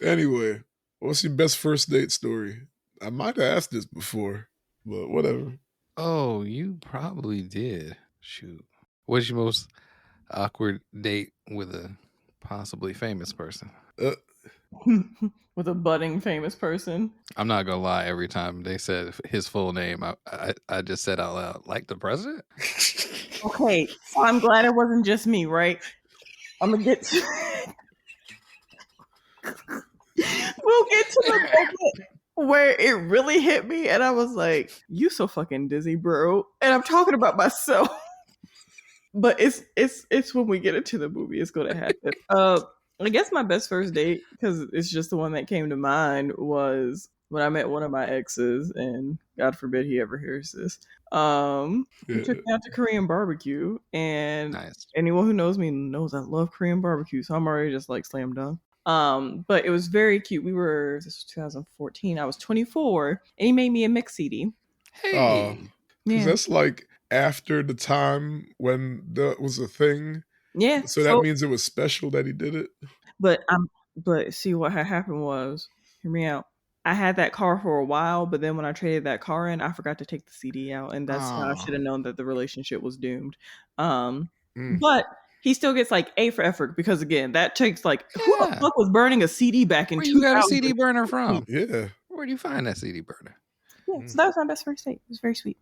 Anyway, what's your best first date story? I might have asked this before, but whatever. Oh, you probably did. Shoot. What's your most awkward date with a possibly famous person? Uh, With a budding famous person. I'm not gonna lie. Every time they said his full name, I just said out loud, like the president. Okay, so I'm glad it wasn't just me, right? I'm gonna get to we'll get to the moment where it really hit me and I was like, you so fucking dizzy, bro. And I'm talking about myself. But it's when we get into the movie, it's gonna happen. I guess my best first date, because it's just the one that came to mind, was when I met one of my exes, and God forbid he ever hears this. He took me out to Korean barbecue, and Nice. anyone who knows me knows I love Korean barbecue, so I'm already just like slam dunk. But it was very cute. This was 2014. I was 24, and he made me a mix CD. Hey. Because Yeah, that's like after the time when that was a thing. yeah. So that means it was special that he did it. But see what had happened was, hear me out. I had that car for a while, but then when I traded that car in, I forgot to take the CD out, and that's how I should have known that the relationship was doomed. But he still gets like A for effort because again, that takes like who the fuck was burning a CD back in Where you got a 2000? CD burner from? Yeah. Where do you find that CD burner? Yeah, so that was my best first date. It was very sweet.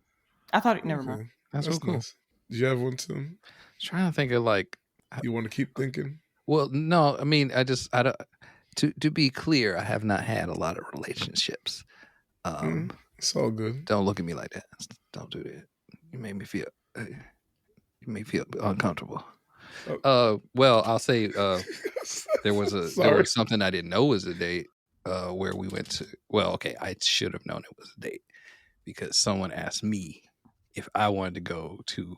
I thought it never mind. That's real cool. Nice. Did you have one, Tim? I was trying to think of like. You want to keep thinking? Well, no. I mean, I don't. To be clear, I have not had a lot of relationships. It's all good. Don't look at me like that. Don't do that. You make me feel. Uncomfortable. Well, I'll say there was something I didn't know was a date where we went to. Well, okay, I should have known it was a date because someone asked me if I wanted to go to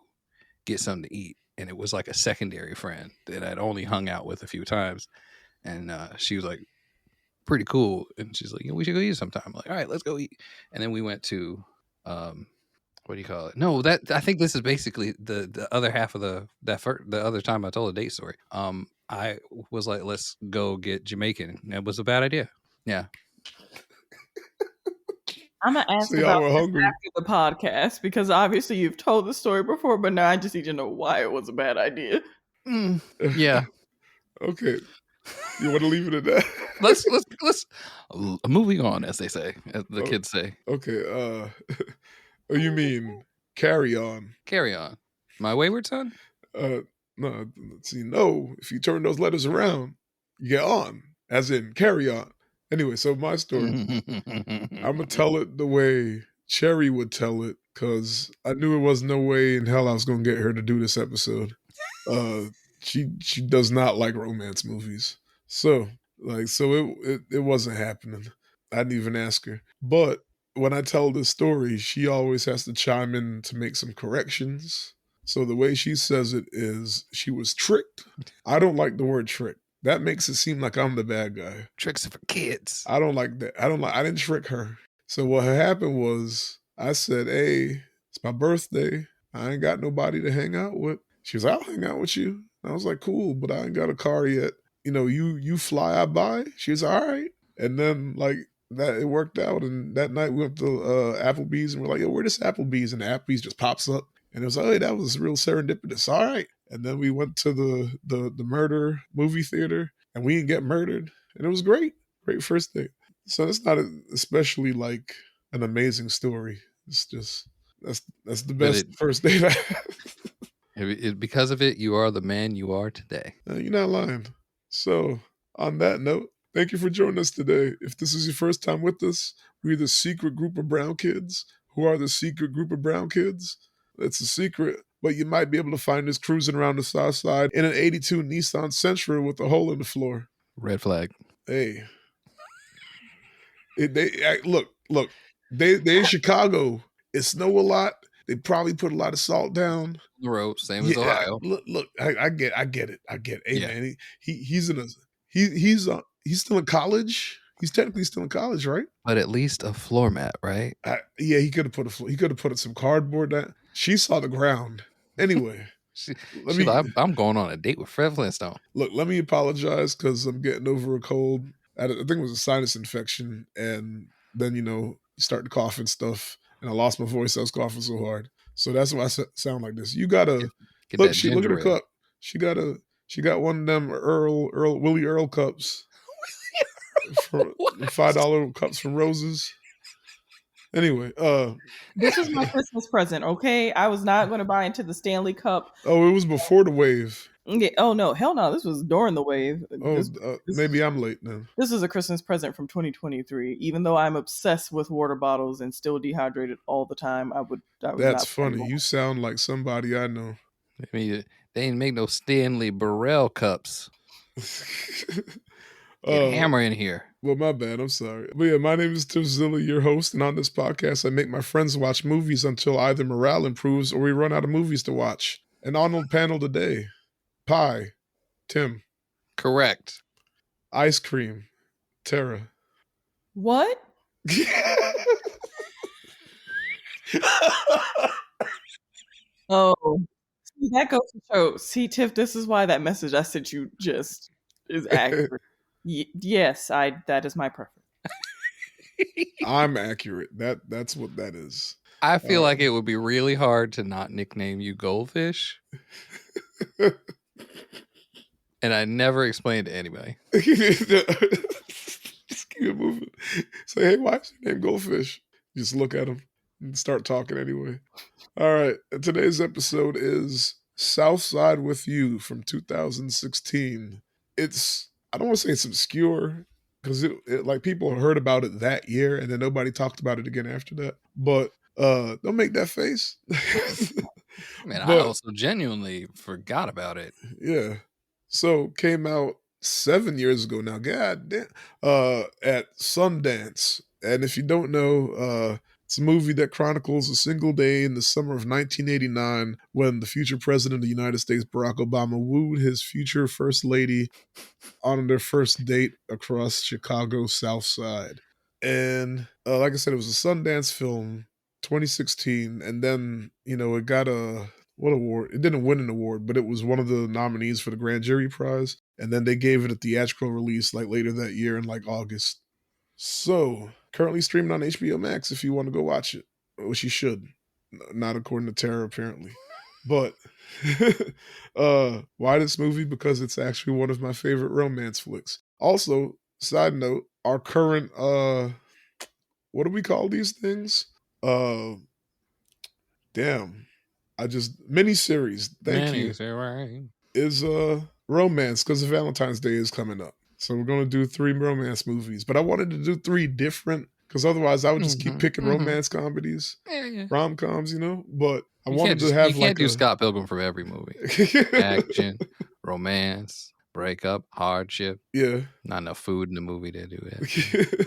get something to eat, and it was like a secondary friend that I'd only hung out with a few times, and she was like, "Pretty cool," and she's like, "We should go eat sometime." I'm like, "All right, let's go eat," and then we went to. What do you call it? No, that I think this is basically the other half of the other time I told a date story. I was like, let's go get Jamaican. It was a bad idea. Yeah. I'm gonna ask about this after the podcast because obviously you've told the story before, but now I just need to know why it was a bad idea. Yeah. Okay. You want to leave it at that? Let's moving on, as they say, as the kids say. Okay. Oh, you mean carry on? Carry on, my wayward son. No. See, no. If you turn those letters around, you get on, as in carry on. Anyway, so my story, I'm gonna tell it the way Cherry would tell it because I knew it was no way in hell I was gonna get her to do this episode. She does not like romance movies, so it wasn't happening. I didn't even ask her, but when I tell this story, she always has to chime in to make some corrections. So the way she says it is, she was tricked. I don't like the word trick. That makes it seem like I'm the bad guy. Tricks are for kids. I don't like that. I didn't trick her. So what happened was I said, "Hey, it's my birthday. I ain't got nobody to hang out with." She was like, "I'll hang out with you." I was like, "Cool, but I ain't got a car yet. You fly, I buy." She was all right. And then like that, it worked out. And that night we went to Applebee's and we're like, "Yo, where this Applebee's?" And the Applebee's just pops up. And it was like, "Hey, that was real serendipitous." All right. And then we went to the murder movie theater and we didn't get murdered. And it was great. Great first date. So it's not especially like an amazing story. It's just, that's the best first date I had. Because of it, you are the man you are today. You're not lying. So on that note, thank you for joining us today. If this is your first time with us, we're the secret group of brown kids. Who are the secret group of brown kids? It's a secret, but you might be able to find us cruising around the South Side in an 82 Nissan Sentra with a hole in the floor. Red flag. Hey. Look, they in Chicago. It snow a lot. They probably put a lot of salt down the road, same as Ohio. Look, I get it. Hey man, he's still in college. He's technically still in college, right? But at least a floor mat, right? Yeah, he could have put some cardboard down. She saw the ground. Anyway. I'm going on a date with Fred Flintstone. Look, let me apologize because I'm getting over a cold. I think it was a sinus infection, and then you start to cough and stuff, and I lost my voice. I was coughing so hard, so that's why I sound like this. You gotta Get look. that Look at her ginger ale. cup. She got one of them Willie Earl cups for $5 cups from Roses. Anyway, this was my Christmas present. Okay, I was not going to buy into the Stanley Cup. oh, it was before the wave. Yeah, oh no, hell no! This was during the wave. Oh, maybe I'm late then. This is a Christmas present from 2023. Even though I'm obsessed with water bottles and still dehydrated all the time, I would That's not. funny. You sound like somebody I know. I mean, they ain't make no Stanley Burrell cups. Get Hammer in here. Well, my bad. I'm sorry. But yeah, my name is Tim Zilla, your host, and on this podcast, I make my friends watch movies until either morale improves or we run out of movies to watch. And on the panel today, pie, Tim. Correct. Ice cream, Terra. What? Oh, see, that goes to show. See, Tiff, this is why that message I sent you just is accurate. Yes, that is my preference. I'm accurate. That's what that is. I feel like it would be really hard to not nickname you Goldfish. And I never explained to anybody. Just keep it moving. Say, hey, why is your name Goldfish? Just look at him and start talking anyway. All right. Today's episode is Southside With You from 2016. I don't want to say it's obscure because it like people heard about it that year and then nobody talked about it again after that. But don't make that face. Man, I also genuinely forgot about it. Yeah. So came out 7 years ago now. God damn. At Sundance. And if you don't know, it's a movie that chronicles a single day in the summer of 1989 when the future president of the United States, Barack Obama, wooed his future first lady on their first date across Chicago's South Side. And like I said, it was a Sundance film, 2016. And then, it got what award? It didn't win an award, but it was one of the nominees for the Grand Jury Prize. And then they gave it a theatrical release like later that year in like August. So, currently streaming on HBO Max if you want to go watch it, which you should. Not according to Terra, apparently. But why this movie? Because it's actually one of my favorite romance flicks. Also, side note, our current what do we call these things? Miniseries. Thank you. Is romance because Valentine's Day is coming up. So we're going to do 3 romance movies. But I wanted to do 3 different because otherwise I would just keep picking romance comedies, rom-coms, But I wanted to have you can't do Scott Pilgrim for every movie. Action, romance, breakup, hardship. Yeah. Not enough food in the movie to do it.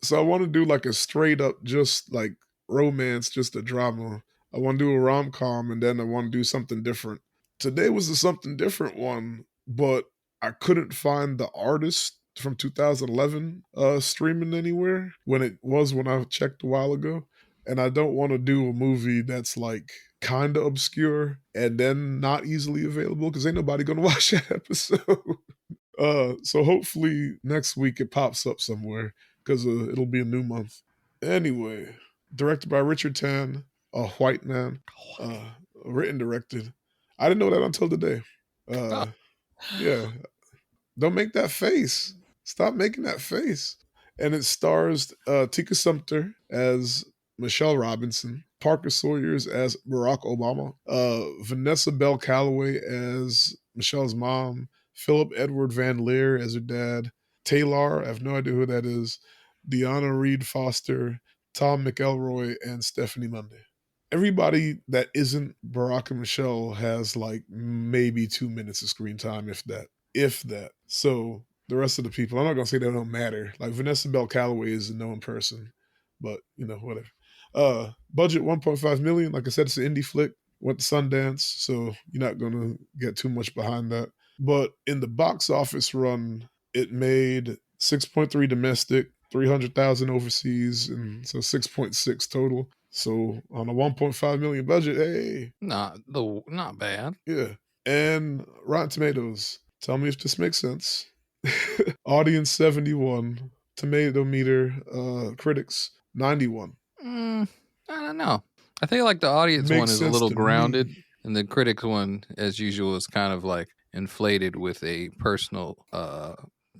So I want to do like a straight up just like romance, just a drama. I want to do a rom-com and then I want to do something different. Today was a something different one, but I couldn't find the artist from 2011 streaming anywhere when I checked a while ago. And I don't want to do a movie that's like kind of obscure and then not easily available because ain't nobody going to watch that episode. So hopefully next week it pops up somewhere because it'll be a new month. Anyway, directed by Richard Tan, a white man, written, directed. I didn't know that until today. Yeah. Don't make that face. Stop making that face. And it stars Tika Sumpter as Michelle Robinson, Parker Sawyers as Barack Obama, Vanessa Bell Calloway as Michelle's mom, Philip Edward Van Leer as her dad, Taylor, I have no idea who that is, Deanna Reed Foster, Tom McElroy, and Stephanie Monday. Everybody that isn't Barack and Michelle has like maybe 2 minutes of screen time, if that. So the rest of the people, I'm not gonna say they don't matter. Like Vanessa Bell Calloway is a known person, but whatever. Budget $1.5 million. Like I said, it's an indie flick. Went to Sundance, so you're not gonna get too much behind that. But in the box office run, it made 6.3 domestic, 300,000 overseas, and so 6.6 total. So on a 1.5 million budget, hey, not bad. Yeah. And Rotten Tomatoes. Tell me if this makes sense. Audience 71, tomato meter, critics 91. I don't know. I think like the audience one Makes is a sense little to grounded, me. and the critics one, as usual, is kind of like inflated with a personal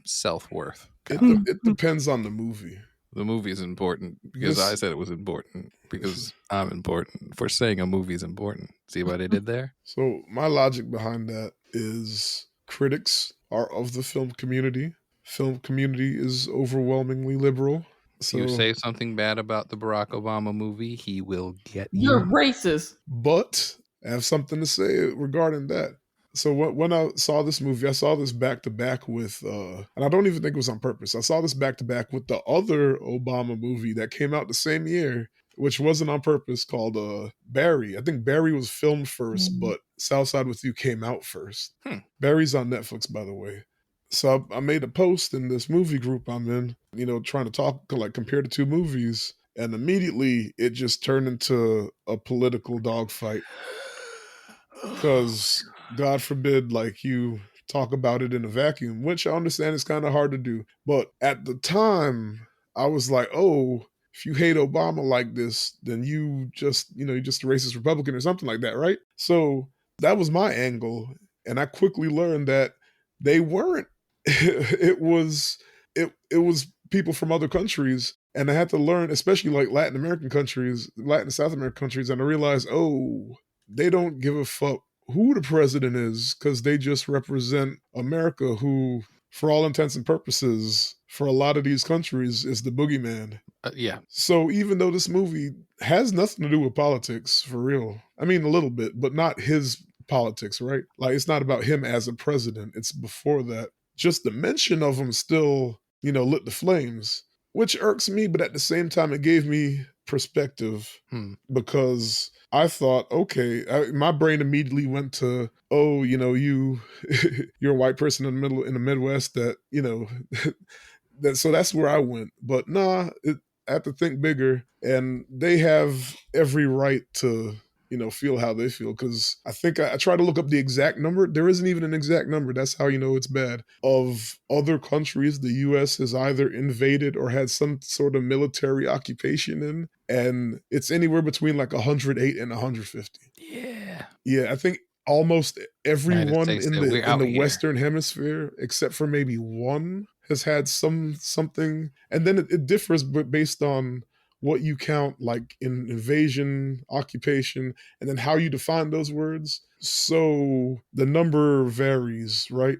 self-worth. It depends on the movie. The movie is important because I said it was important because I'm important for saying a movie is important. See what I did there? So my logic behind that is critics are of the film community. Film community is overwhelmingly liberal. If you say something bad about the Barack Obama movie, he will get You're you. racist. But I have something to say regarding that. So when I saw this movie, I saw this back to back with, and I don't even think it was on purpose. I saw this back to back with the other Obama movie that came out the same year, which wasn't on purpose, called Barry. I think Barry was filmed first, but Southside With You came out first. Barry's on Netflix, by the way. So I made a post in this movie group I'm in, trying to talk, like compare the two movies. And immediately it just turned into a political dogfight. Because God forbid, like you talk about it in a vacuum, which I understand is kind of hard to do. But at the time, I was like, oh, if you hate Obama like this, then you're just a racist Republican or something like that, right? So that was my angle. And I quickly learned that they weren't. it was people from other countries. And I had to learn, especially like Latin and South American countries, and I realized, oh, they don't give a fuck who the president is because they just represent America, who, for all intents and purposes, for a lot of these countries, is the boogeyman. Yeah. So even though this movie has nothing to do with politics, for real, I mean, a little bit, but not his politics, right? Like, it's not about him as a president. It's before that. Just the mention of him still, lit the flames, which irks me, but at the same time, it gave me perspective because I thought, okay, my brain immediately went to, oh, you're a white person in the Midwest that, so that's where I went. But nah, I have to think bigger, and they have every right to, feel how they feel. Because I think I tried to look up the exact number. There isn't even an exact number. That's how you know it's bad. Of other countries the U.S. has either invaded or had some sort of military occupation in, and it's anywhere between like 108 and 150. Yeah, I think almost everyone in the Western Hemisphere, except for maybe one, has had something, and then it differs based on what you count, like in invasion, occupation, and then how you define those words. So the number varies, right?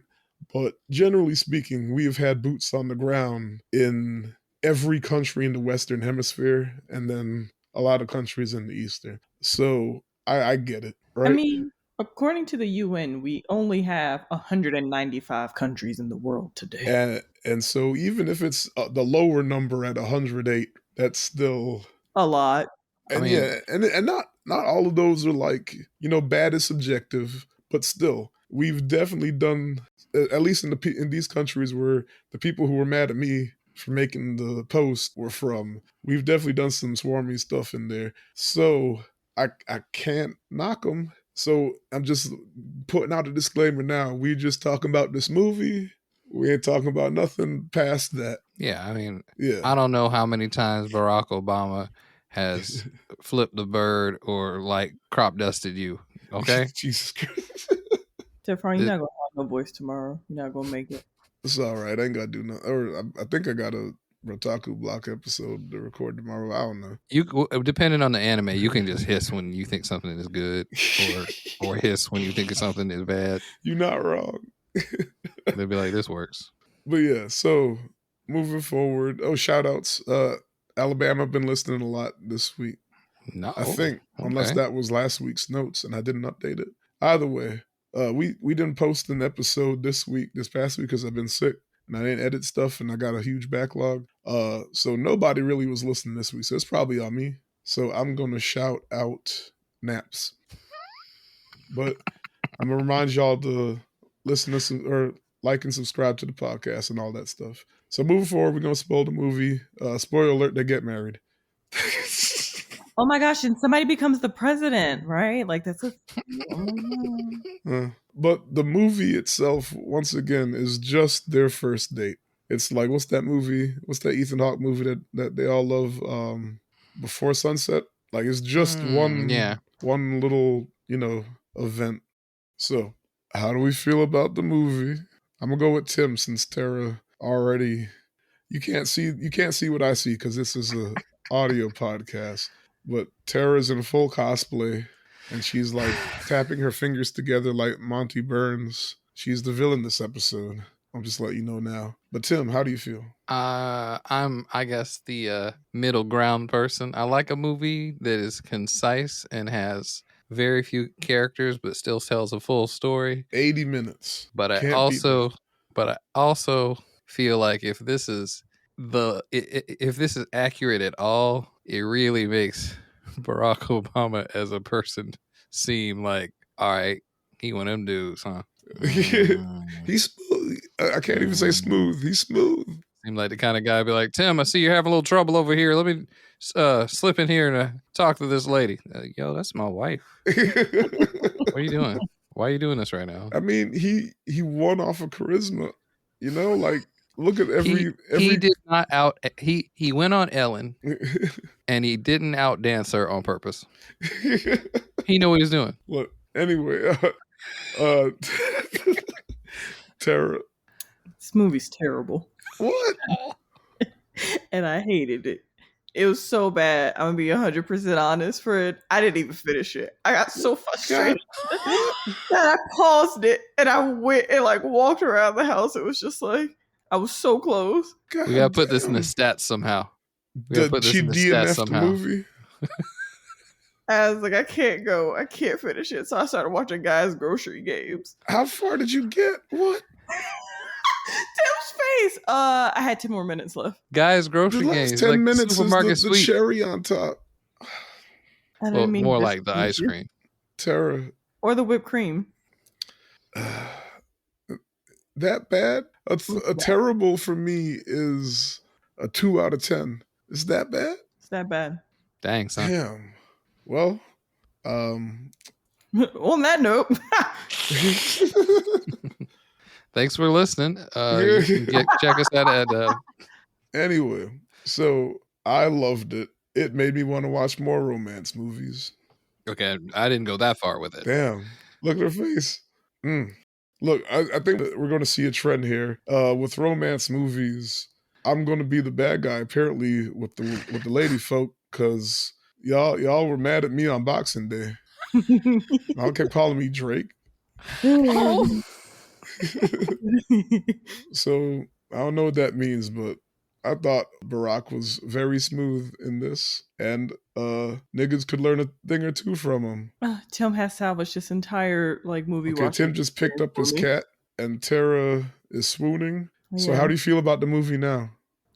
But generally speaking, we have had boots on the ground in every country in the Western Hemisphere, and then a lot of countries in the Eastern. So I get it, right? I mean, according to the UN, we only have 195 countries in the world today. And so even if it's the lower number at 108, that's still a lot. And and not all of those are like, bad is subjective, but still, we've definitely done, at least in these countries where the people who were mad at me for making the post were from, we've definitely done some swarmy stuff in there. So I can't knock them. So I'm just putting out a disclaimer now. We just talking about this movie. We ain't talking about nothing past that. Yeah, I mean, yeah. I don't know how many times Barack Obama has flipped the bird or like crop dusted you. Okay, Jesus Christ. Stefan, you're not gonna have no voice tomorrow. You're not gonna make it. It's all right. I ain't gotta do nothing. Or I think I got a Rotaku block episode to record tomorrow. I don't know. You depending on the anime, you can just hiss when you think something is good, or hiss when you think something is bad. You're not wrong. They'll be like, "This works." But yeah, so moving forward. Oh, shout outs. Alabama, I've been listening a lot this week. No, I think, unless that was last week's notes and I didn't update it. Either way, we didn't post an episode this past week because I've been sick and I didn't edit stuff and I got a huge backlog. So nobody really was listening this week. So it's probably on me. So I'm gonna shout out Naps. But I'm gonna remind y'all to listen to some, or like and subscribe to the podcast and all that stuff. So moving forward, we're gonna spoil the movie. Spoiler alert: they get married. Oh my gosh, and somebody becomes the president, right? Like that's a But the movie itself, once again, is just their first date. It's like, what's that movie? What's that Ethan Hawke movie that they all love? Before Sunset. Like it's just one little, event. So how do we feel about the movie? I'm gonna go with Tim since Terra already. You can't see what I see because this is a audio podcast. But Tara's in full cosplay and she's like tapping her fingers together like Monty Burns. She's the villain this episode. I'll just let you know now. But Tim, how do you feel? I guess the middle ground person. I like a movie that is concise and has very few characters but still tells a full story. 80 minutes. But I also feel like if this is accurate at all, it really makes Barack Obama as a person seem like, all right, he one of them dudes, huh? He's smooth. I can't even say smooth. He's smooth. Seem like the kind of guy be like, Tim, I see you're having a little trouble over here. Let me slip in here and talk to this lady. Yo, that's my wife. What are you doing? Why are you doing this right now? I mean, he won off of charisma. Like look at every he did not he went on Ellen and he didn't outdance her on purpose. He knew what he was doing. Look, anyway, Terra. This movie's terrible. What? And I hated it. It was so bad. I'm gonna be 100% honest. I didn't even finish it. I got so frustrated that I paused it and I went and like walked around the house. It was just like I was so close. We gotta put this in the stats somehow. She DNF'd the movie. I was like, I can't go. I can't finish it. So I started watching Guys Grocery Games. How far did you get? What? Tim's face. I had 10 more minutes left. Guys Grocery Games. 10 like minutes supermarket is the cherry on top. Well, more like the ice cream. Terra. Or the whipped cream. That bad? A terrible for me is a 2 out of 10. Is that bad? It's that bad. Dang, son. Damn. Well, on that note. Thanks for listening. You can check us out at Anyway, so I loved it. It made me want to watch more romance movies. Okay, I didn't go that far with it. Damn. Look at her face. Look, I think that we're going to see a trend here. With romance movies, I'm going to be the bad guy, apparently, with the lady folk, because y'all were mad at me on Boxing Day. Y'all kept calling me Drake. Oh. So I don't know what that means, but I thought Barack was very smooth in this, and niggas could learn a thing or two from him. Tim has salvaged this entire movie. Okay, Tim just picked up his cat, and Terra is swooning. Yeah. So how do you feel about the movie now?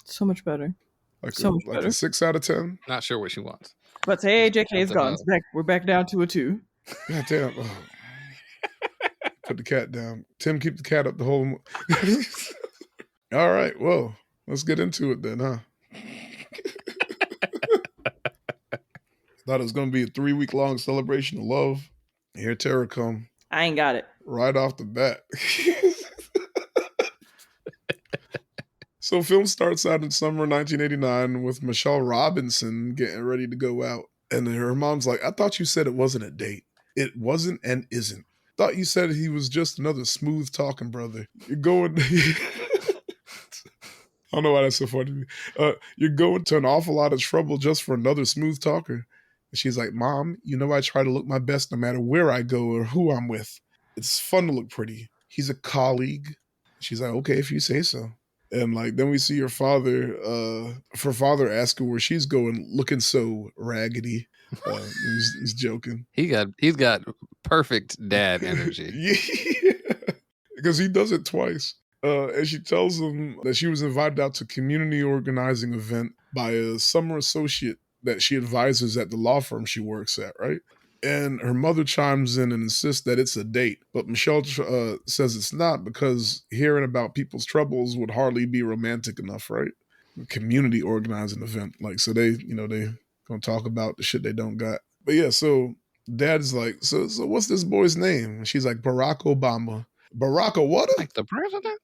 So much better. Like so much better. A 6 out of 10? Not sure what she wants. But hey, JK's gone. We're back down to a 2. God damn. Oh. Put the cat down. Tim, keep the cat up the whole... All right, well, let's get into it then, huh? Thought it was going to be a 3-week-long celebration of love. Here Terra come. I ain't got it. Right off the bat. So film starts out in summer 1989 with Michelle Robinson getting ready to go out. And her mom's like, I thought you said it wasn't a date. It wasn't and isn't. Thought you said he was just another smooth talking brother. You're going... I don't know why that's so funny to me. You're going to an awful lot of trouble just for another smooth talker. And she's like, Mom, I try to look my best no matter where I go or who I'm with. It's fun to look pretty. He's a colleague. She's like, okay, if you say so. And then we see her father ask her where she's going, looking so raggedy. He's joking. He's got perfect dad energy. Yeah, because he does it twice. And she tells him that she was invited out to a community organizing event by a summer associate that she advises at the law firm she works at, right? And her mother chimes in and insists that it's a date. But Michelle says it's not because hearing about people's troubles would hardly be romantic enough, right? A community organizing event. So they, they going Gonna talk about the shit they don't got. But yeah, so dad's like, so what's this boy's name? And she's like, Barack Obama. Barack what? Like the president?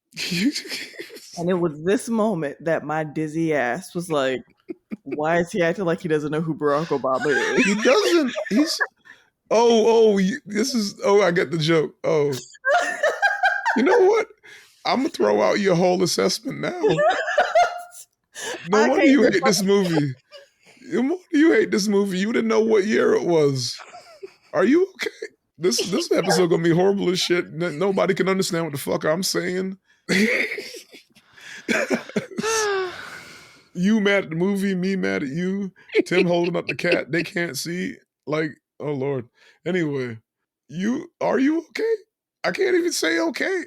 And it was this moment that my dizzy ass was like, why is he acting like he doesn't know who Barack Obama is? He doesn't. He's I get the joke. Oh, you know what? I'm gonna throw out your whole assessment now. No wonder you hate this movie. No wonder you hate this movie. You didn't know what year it was. Are you okay? This episode gonna be horrible as shit. Nobody can understand what the fuck I'm saying. You mad at the movie, me mad at you. Tim holding up the cat. They can't see. Like, oh Lord. Anyway, are you okay? I can't even say okay.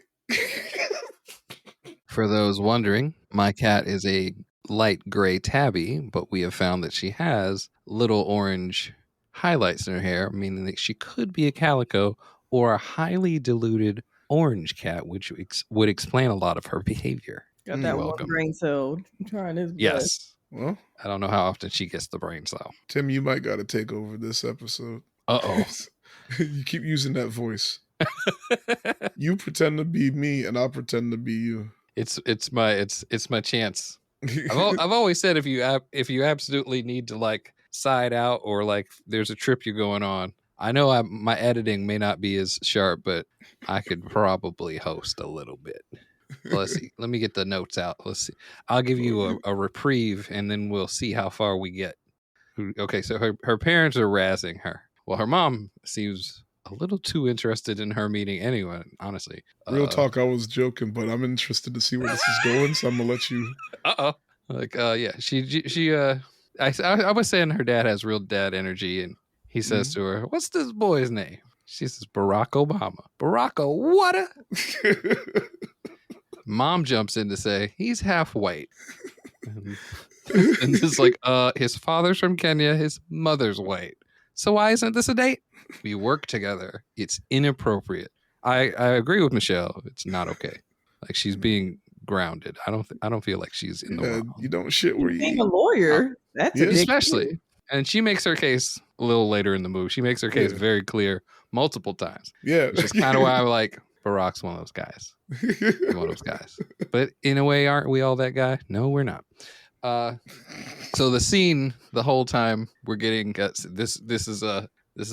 For those wondering, my cat is a light gray tabby, but we have found that she has little orange highlights in her hair, meaning that she could be a calico or a highly diluted orange cat, which would explain a lot of her behavior. Got that one brain cell trying his best. Yes. Well, I don't know how often she gets the brain cell. Tim, you might got to take over this episode. Uh-oh. You keep using that voice. You pretend to be me, and I'll pretend to be you. It's my chance. I've always said if you absolutely need to like side out or like there's a trip you're going on, I know my editing may not be as sharp, but I could probably host a little bit. Let's see. Let me get the notes out. Let's see. I'll give you a reprieve, and then we'll see how far we get. Okay, so her parents are razzing her. Well, her mom seems a little too interested in her meeting anyway, honestly. Real talk, I was joking, but I'm interested to see where this is going, so I'm gonna let you. Like, yeah, I was saying her dad has real dad energy, and he says to her, "What's this boy's name?" She says, "Barack Obama." Barack what? Mom jumps in to say, "He's half white." And it's like, his father's from Kenya, his mother's white. So why isn't this a date? We work together. It's inappropriate. I agree with Michelle. It's not okay. Like, she's being grounded. I don't feel like she's in the wrong. You don't shit where you being eat. a lawyer. That's especially. And she makes her case a little later in the movie. She makes her case very clear multiple times. Yeah. Which is kind of why I'm like, Barack's one of those guys. One of those guys. But in a way, aren't we all that guy? No, we're not. So the scene, the whole time we're getting this is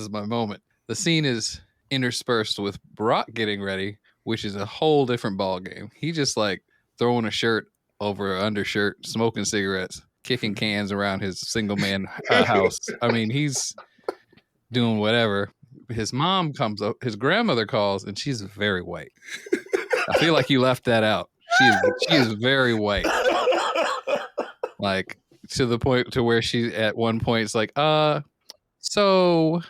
my moment. The scene is interspersed with Barack getting ready, which is a whole different ball game. He just like throwing a shirt over an undershirt, smoking cigarettes, kicking cans around his single man house. I mean, he's doing whatever. His mom comes up, his grandmother calls, and she's very white. I feel like you left that out. She is very white. Like, to the point to where she at one point is like, so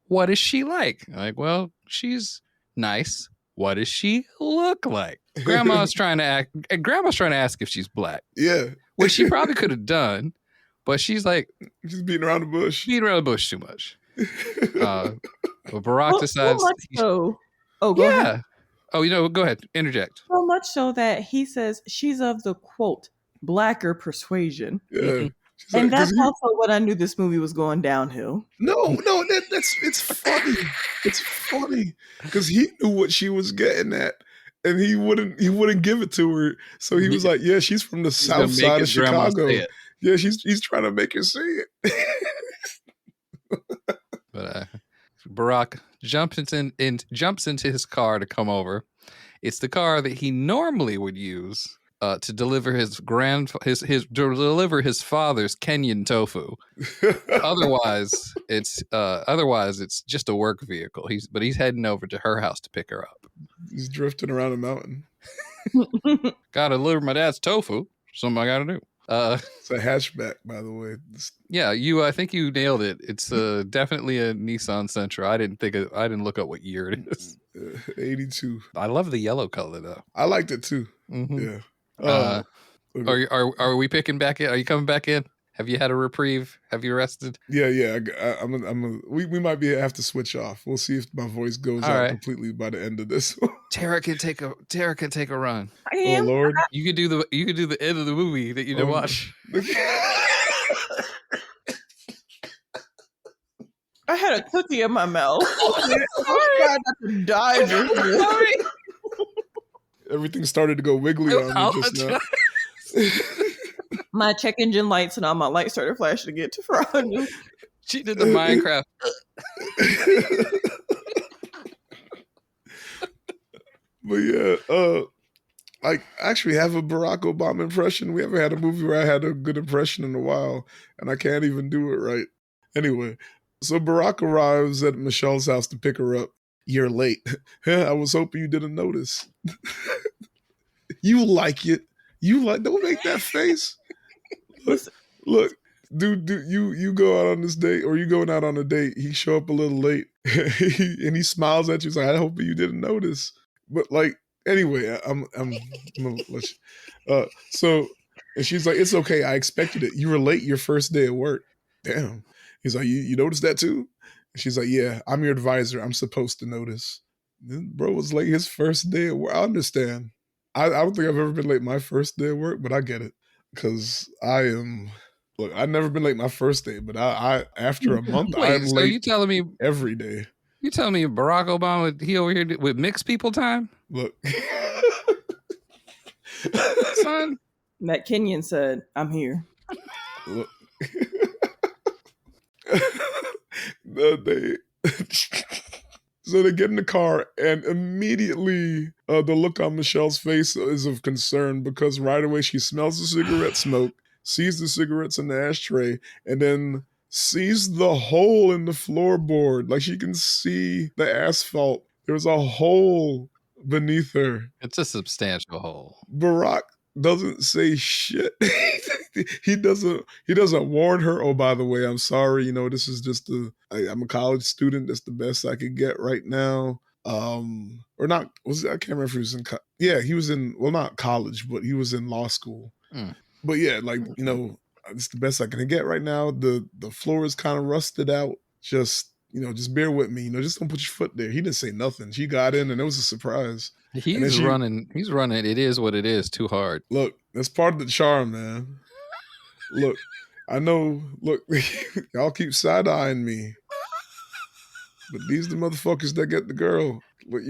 what is she like? I'm like, well, she's nice. What does she look like? Grandma's trying to ask if she's black. Yeah. Which she probably could have done, but she's like, she's beating around the bush. Beating around the bush too much. But Barack decides. So go ahead. Oh, go ahead. Interject. So much so that he says she's of the quote blacker persuasion. Yeah. And that's also what I knew this movie was going downhill. No, it's funny. It's funny because he knew what she was getting at, and he wouldn't give it to her. So he was like, "Yeah, she's from the south side of Chicago. Yeah, he's trying to make her say it." But Barack jumps into his car to come over. It's the car that he normally would use to deliver his father's Kenyan tofu. Otherwise, it's just a work vehicle. He's heading over to her house to pick her up. He's drifting around a mountain. Gotta deliver my dad's tofu. Something I gotta do. It's a hatchback, by the way. Yeah, I think you nailed it. It's definitely a Nissan Sentra. I didn't look up what year it is. 82. I love the yellow color though. I liked it too. Mm-hmm. Yeah. Okay. Are we picking back in? Are you coming back in? Have you had a reprieve? Have you rested? Yeah. We might have to switch off. We'll see if my voice goes out completely by the end of this. Terra can take a run. Oh Lord! You could do the end of the movie that you didn't watch. had a cookie in my mouth. I was trying not to die just Sorry. Everything started to go wiggly on me just now. My check engine lights and all my lights started flashing again to fraud you. She did the Minecraft. But yeah, I actually have a Barack Obama impression. We haven't had a movie where I had a good impression in a while, and I can't even do it right. Anyway, so Barack arrives at Michelle's house to pick her up. You're late. I was hoping you didn't notice. You like it. Don't make that face. Look, dude, you go out on this date, or you going out on a date, he show up a little late, and he smiles at you. He's like, I hope you didn't notice. But like, anyway, I'm gonna let you. So, and she's like, it's okay. I expected it. You were late your first day at work. Damn. He's like, you noticed that too? And she's like, yeah, I'm your advisor. I'm supposed to notice. This bro was late his first day at work. I understand. I don't think I've ever been late my first day at work, but I get it. Because look, I've never been late my first day, but I after a month, Wait, I'm so late you telling me every day. You telling me Barack Obama, he over here with mixed people time? Look. Son. Matt Kenyon said, I'm here. Look. So they get in the car, and immediately the look on Michelle's face is of concern, because right away she smells the cigarette smoke, sees the cigarettes in the ashtray, and then sees the hole in the floorboard. Like, she can see the asphalt. There's a hole beneath her. It's a substantial hole. Barack doesn't say shit. He doesn't warn her, oh, by the way, I'm sorry, this is just I'm a college student, that's the best I could get right now. Or not, I can't remember if he was he was in, well, not college, but he was in law school. But yeah, like, it's the best I can get right now. The floor is kind of rusted out. Just bear with me. Just don't put your foot there. He didn't say nothing. She got in, and it was a surprise. He's running. It is what it is. Too hard. Look, that's part of the charm, man. Look, I know. Look, y'all keep side eyeing me, but these the motherfuckers that get the girl. But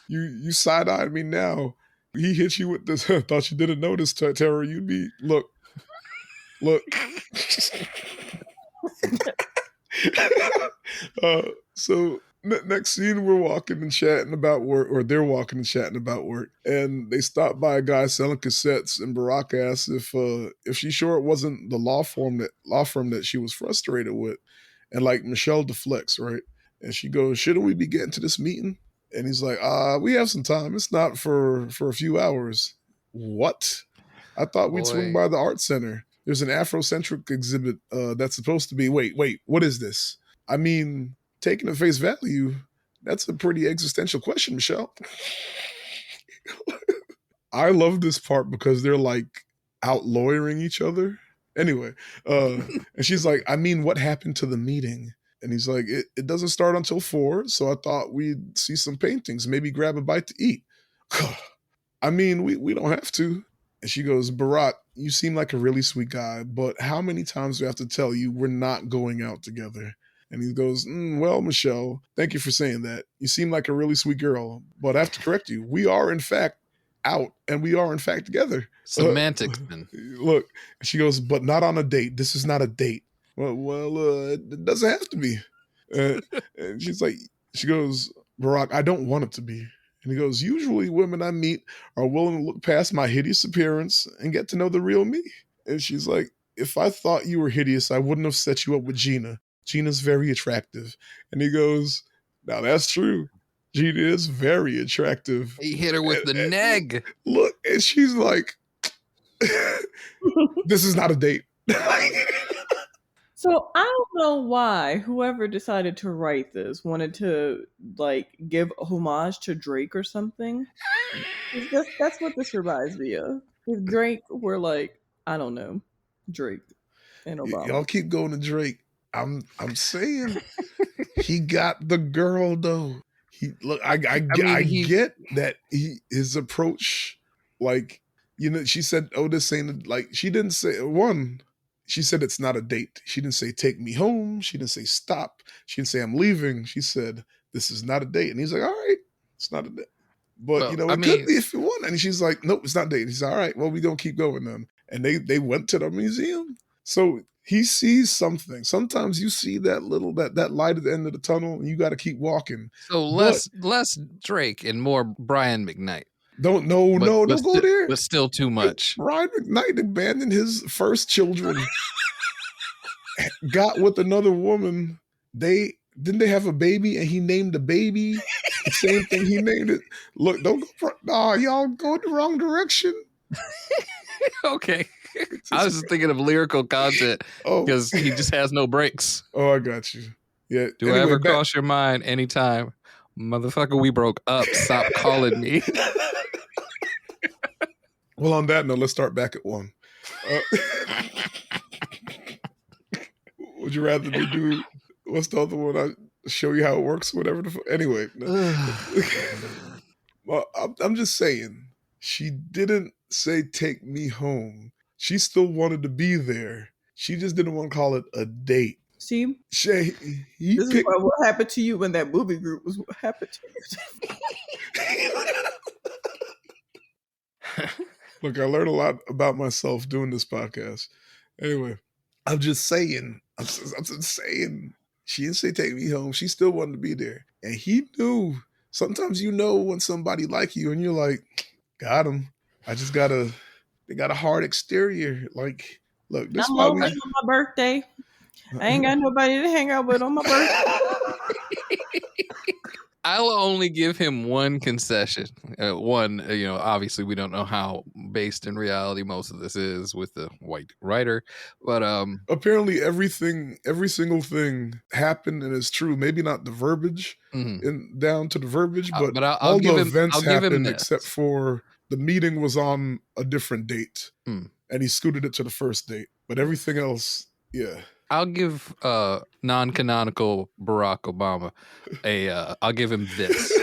you side eyeing me now. He hit you with this. Thought you didn't notice, Terra. You be look. So next scene, we're walking and chatting about work, or they're walking and chatting about work, and they stop by a guy selling cassettes, and Barack asks if she's sure it wasn't the law firm that she was frustrated with, and like Michelle deflects, right, and she goes, shouldn't we be getting to this meeting? And he's like, we have some time. It's not for a few hours. What? I thought we'd swing by the art center. There's an Afrocentric exhibit that's supposed to be. Wait, what is this? I mean, taking at face value, that's a pretty existential question, Michelle. I love this part because they're like out lawyering each other. Anyway, and she's like, I mean, what happened to the meeting? And he's like, it doesn't start until 4, so I thought we'd see some paintings, maybe grab a bite to eat. I mean, we don't have to. And she goes, Barack, you seem like a really sweet guy, but how many times do I have to tell you we're not going out together? And he goes, well, Michelle, thank you for saying that. You seem like a really sweet girl, but I have to correct you. We are, in fact, out, and we are, in fact, together. Semantics, man. Look, she goes, but not on a date. This is not a date. Well, it doesn't have to be. And she goes, Barack, I don't want it to be. And he goes, usually women I meet are willing to look past my hideous appearance and get to know the real me. And she's like, if I thought you were hideous, I wouldn't have set you up with Gina. Gina's very attractive. And he goes, now that's true. Gina is very attractive. He hit her with the neg. Look, and she's like, this is not a date. So I don't know why whoever decided to write this wanted to like give homage to Drake or something. That's what this reminds me of. If Drake were like, I don't know, Drake and Obama. Y'all keep going to Drake. I'm saying he got the girl though. I get that his approach, like, she said, oh, this ain't like, she didn't say one. she said it's not a date. She didn't say take me home. She didn't say stop. She didn't say I'm leaving. She said this is not a date. And he's like, all right, it's not a date. But Well, it could be if you want. And she's like, nope, it's not a date. He's all right. Well, we don't keep going then. And they went to the museum. So he sees something. Sometimes you see that little that light at the end of the tunnel, and you got to keep walking. So less Drake and more Brian McKnight. Don't go there. But still too much. Brian McKnight abandoned his first children, got with another woman. They have a baby, and he named the baby the same thing he named it. Look, don't go. Nah, y'all going the wrong direction. Okay. I was just thinking of lyrical content because he just has no breaks. Oh, I got you. Yeah. Do I ever cross your mind anytime? Motherfucker, we broke up. Stop calling me. Well, on that note, let's start back at 1. Would you rather me do, what's the other one? I show you how it works, whatever. Anyway. Well, I'm just saying, she didn't say take me home. She still wanted to be there. She just didn't want to call it a date. See, this is what happened to you when that movie group was what happened to you. Look, I learned a lot about myself doing this podcast. Anyway, I'm just saying. I'm just saying. She didn't say take me home. She still wanted to be there. And he knew. Sometimes you know when somebody like you and you're like, got him. They got a hard exterior. Like, look, this I'm lonely on my birthday. I ain't got nobody to hang out with on my birthday. I'll only give him one concession. Obviously we don't know how based in reality most of this is with the white writer, but apparently every single thing happened and is true. Maybe not the verbiage down to the verbiage, but all the events happened except for the meeting was on a different date, and he scooted it to the first date. But everything else, yeah. I'll give non-canonical Barack Obama I'll give him this.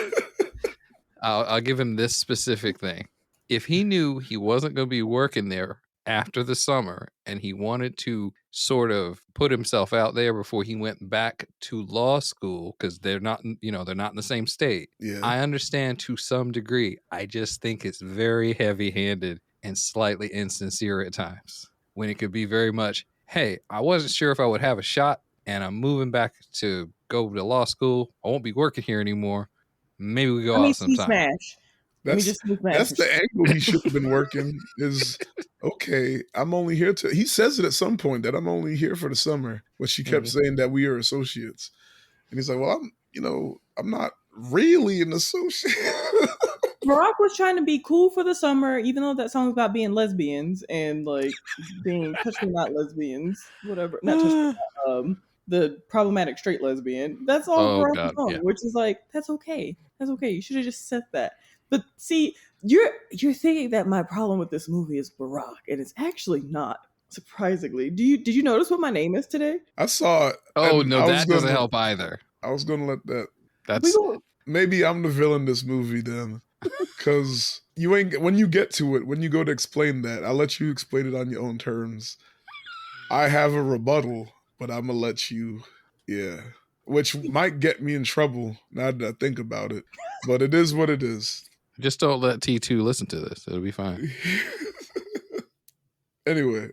I'll give him this specific thing. If he knew he wasn't going to be working there after the summer and he wanted to sort of put himself out there before he went back to law school, because they're not in the same state. Yeah. I understand to some degree. I just think it's very heavy-handed and slightly insincere at times when it could be very much, hey, I wasn't sure if I would have a shot, and I'm moving back to go to law school. I won't be working here anymore. Maybe we go out sometime. Smash. That's the angle he should have been working is, okay, I'm only here he says it at some point that I'm only here for the summer, but she kept saying that we are associates. And he's like, well, I'm not really an associate. Barack was trying to be cool for the summer, even though that song's about being lesbians and like being touch me not lesbians, whatever. Not touch me not, the problematic straight lesbian. That's all Barack was on, which is like, that's okay. That's okay. You should have just said that. But see, you're thinking that my problem with this movie is Barack, and it's actually not. Surprisingly, did you notice what my name is today? I saw it. Oh no, that doesn't help either. I was gonna let that. That's maybe I'm the villain in this movie then, because you ain't. When you get to it, when you go to explain that, I'll let you explain it on your own terms. I have a rebuttal, but I'm gonna let you. Yeah, which might get me in trouble now that I think about it, but it is what it is. Just don't let T2 listen to this. It'll be fine. Anyway,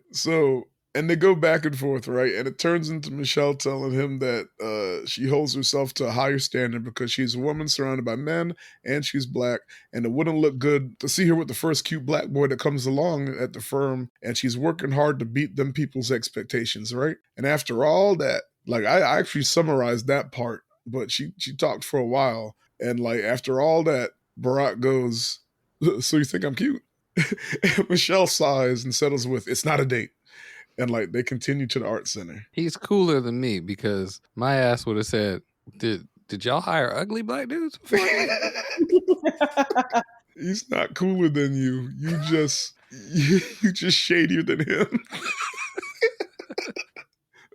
and they go back and forth, right? And it turns into Michelle telling him that she holds herself to a higher standard because she's a woman surrounded by men and she's black. And it wouldn't look good to see her with the first cute black boy that comes along at the firm. And she's working hard to beat them people's expectations, right? And after all that, like I actually summarized that part, but she talked for a while. And like after all that, Barack goes, so you think I'm cute? Michelle sighs and settles with, it's not a date. And like they continue to the art center. He's cooler than me because my ass would have said, did y'all hire ugly black dudes before? He's not cooler than you. You just shadier than him.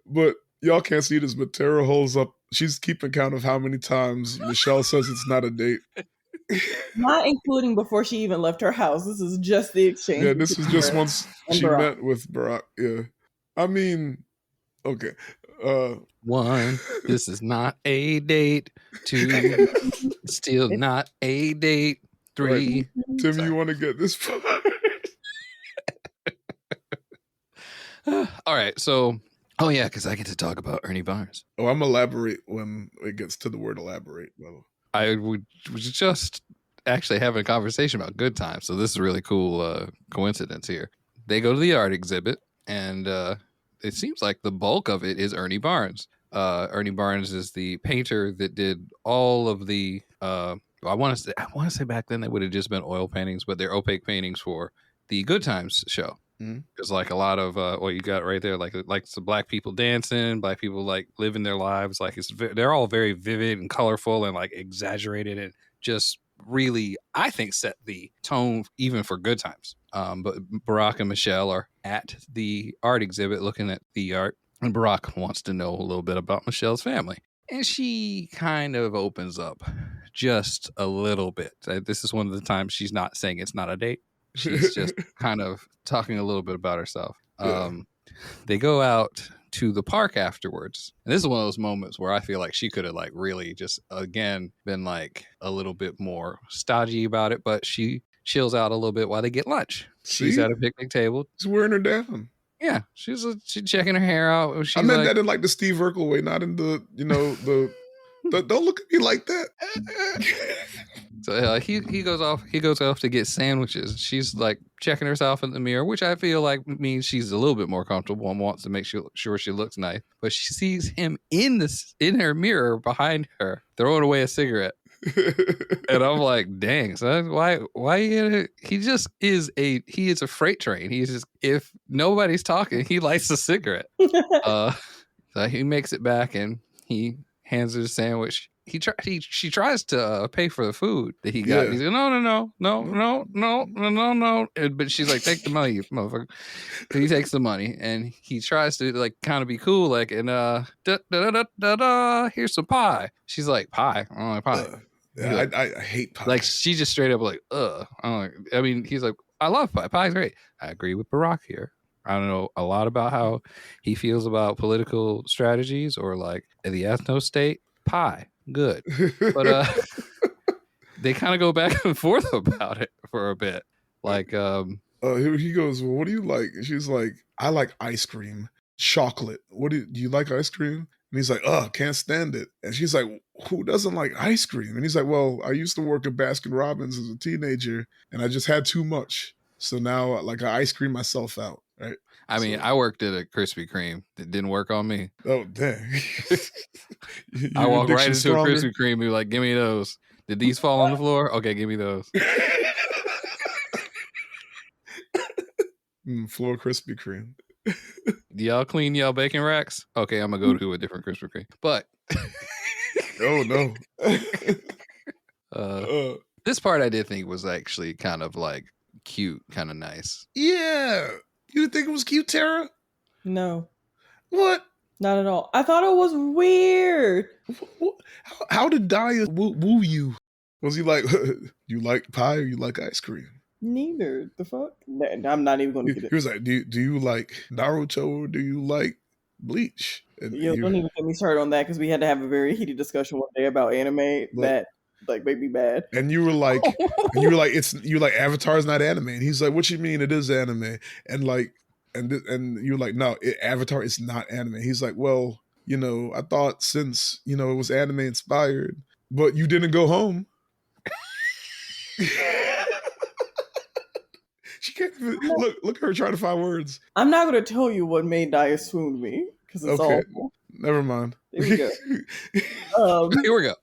But y'all can't see this, but Terra holds up. She's keeping count of how many times Michelle says it's not a date. Not including before she even left her house. This is just the exchange. Yeah, this is just once she met with Barack. Yeah. I mean, okay. 1, this is not a date. 2, still not a date. 3. Right. Tim, Sorry. you want to get this part? All right, so because I get to talk about Ernie Barnes. Oh, I'm elaborate when it gets to the word elaborate. Well, I was just actually having a conversation about good times, so this is a really cool coincidence here. They go to the art exhibit, and it seems like the bulk of it is Ernie Barnes. Ernie Barnes is the painter that did all of the. I want to say back then they would have just been oil paintings, but they're opaque paintings for the Good Times show. There's like a lot of what you got right there, like some black people dancing, black people like living their lives. Like they're all very vivid and colorful and like exaggerated and just really, I think, set the tone even for Good Times. But Barack and Michelle are at the art exhibit looking at the art, and Barack wants to know a little bit about Michelle's family. And she kind of opens up just a little bit. This is one of the times she's not saying it's not a date. She's just kind of talking a little bit about herself. They go out to the park afterwards. And this is one of those moments where I feel like she could have like really just, again, been like a little bit more stodgy about it. But she chills out a little bit while they get lunch. She's at a picnic table. She's wearing her down. Yeah, she's checking her hair out. I meant that in like the Steve Urkel way, not in the, don't look at me like that. So he goes off to get sandwiches. She's like checking herself in the mirror, which I feel like means she's a little bit more comfortable and wants to make sure she looks nice. But she sees him in her mirror behind her throwing away a cigarette. And I'm like, dang, son, why he just is a freight train. He's just, if nobody's talking, he lights a cigarette. So he makes it back and he hands her a sandwich. She tries to pay for the food that he got. Yeah. He's like, no. But she's like, take the money, you motherfucker. So he takes the money and he tries to like kind of be cool, like, and here's some pie. She's like, pie? I don't like pie. Yeah, I hate pie. Like she just straight up like, I mean, he's like, I love pie. Pie's great. I agree with Barack here. I don't know a lot about how he feels about political strategies or like the ethno state. Pie, good. But they kind of go back and forth about it for a bit. Like, he goes, well, what do you like? And she's like, I like ice cream, chocolate. Do you like ice cream? And he's like, can't stand it. And she's like, who doesn't like ice cream? And he's like, well, I used to work at Baskin Robbins as a teenager and I just had too much. So now like I ice cream myself out, right? I mean, I worked at a Krispy Kreme. It didn't work on me. Oh, dang. I walked right into a Krispy Kreme and be like, give me those. Did these fall on the floor? Okay, give me those. Floor Krispy Kreme. Do y'all clean y'all bacon racks? Okay, I'm going to go to a different Krispy Kreme. But. Oh, no. This part I did think was actually kind of like cute, kind of nice. Yeah. You didn't think it was cute, Terra? No. What? Not at all. I thought it was weird. How did Daya woo you? Was he like, you like pie or you like ice cream? Neither. The fuck? I'm not even going to get it. He was like, do you like Naruto or do you like Bleach? And don't even get me started on that because we had to have a very heated discussion one day about anime that like made me bad. And you were like, Avatar's not anime. And he's like, what you mean it is anime? And like, and you're like, no, Avatar is not anime. He's like, well, I thought since, it was anime inspired, but you didn't go home. She can't even, look at her trying to find words. I'm not going to tell you what made Daya swoon me because it's awful. Never mind. There we go. Here we go.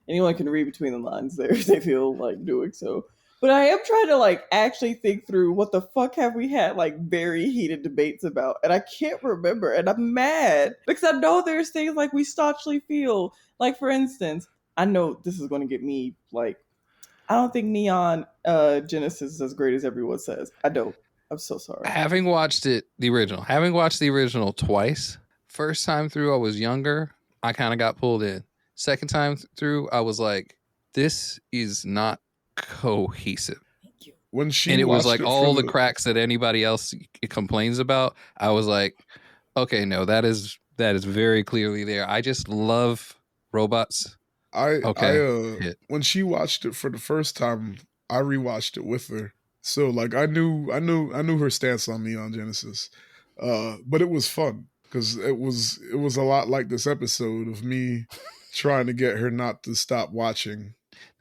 Anyone can read between the lines there if they feel like doing so. But I am trying to like actually think through what the fuck have we had like very heated debates about, and I can't remember, and I'm mad because I know there's things like we staunchly feel. Like for instance, I know this is going to get me like, I don't think Neon Genesis is as great as everyone says. I don't. I'm so sorry. Having watched the original twice. First time through, I was younger. I kind of got pulled in. Second time through, I was like, this is not cohesive. when she and it was watched like it all the cracks that anybody else complains about. I was like, okay, no, that is very clearly there. I just love robots. When she watched it for the first time, I rewatched it with her. So like I knew her stance on Neon Genesis. But it was fun because it was a lot like this episode of me trying to get her not to stop watching.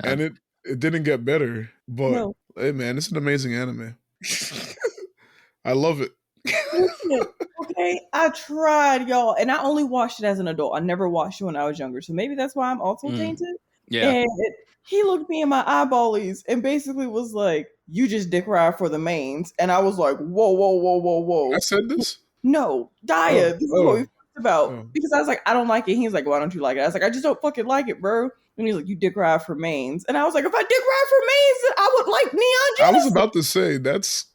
And it didn't get better, but hey man, it's an amazing anime. I love it. Okay, I tried, y'all, and I only watched it as an adult. I never watched it when I was younger, so maybe that's why I'm also tainted. Yeah. And he looked me in my eyeballies and basically was like, "You just dick ride for the mains," and I was like, "Whoa!" I said this? No, Daya. This is what we talked about because I was like, "I don't like it." He's like, "Why don't you like it?" I was like, "I just don't fucking like it, bro." And he's like, "You dick ride for mains," and I was like, "If I dick ride for mains, then I would like Neon Genesis." I was about to say that's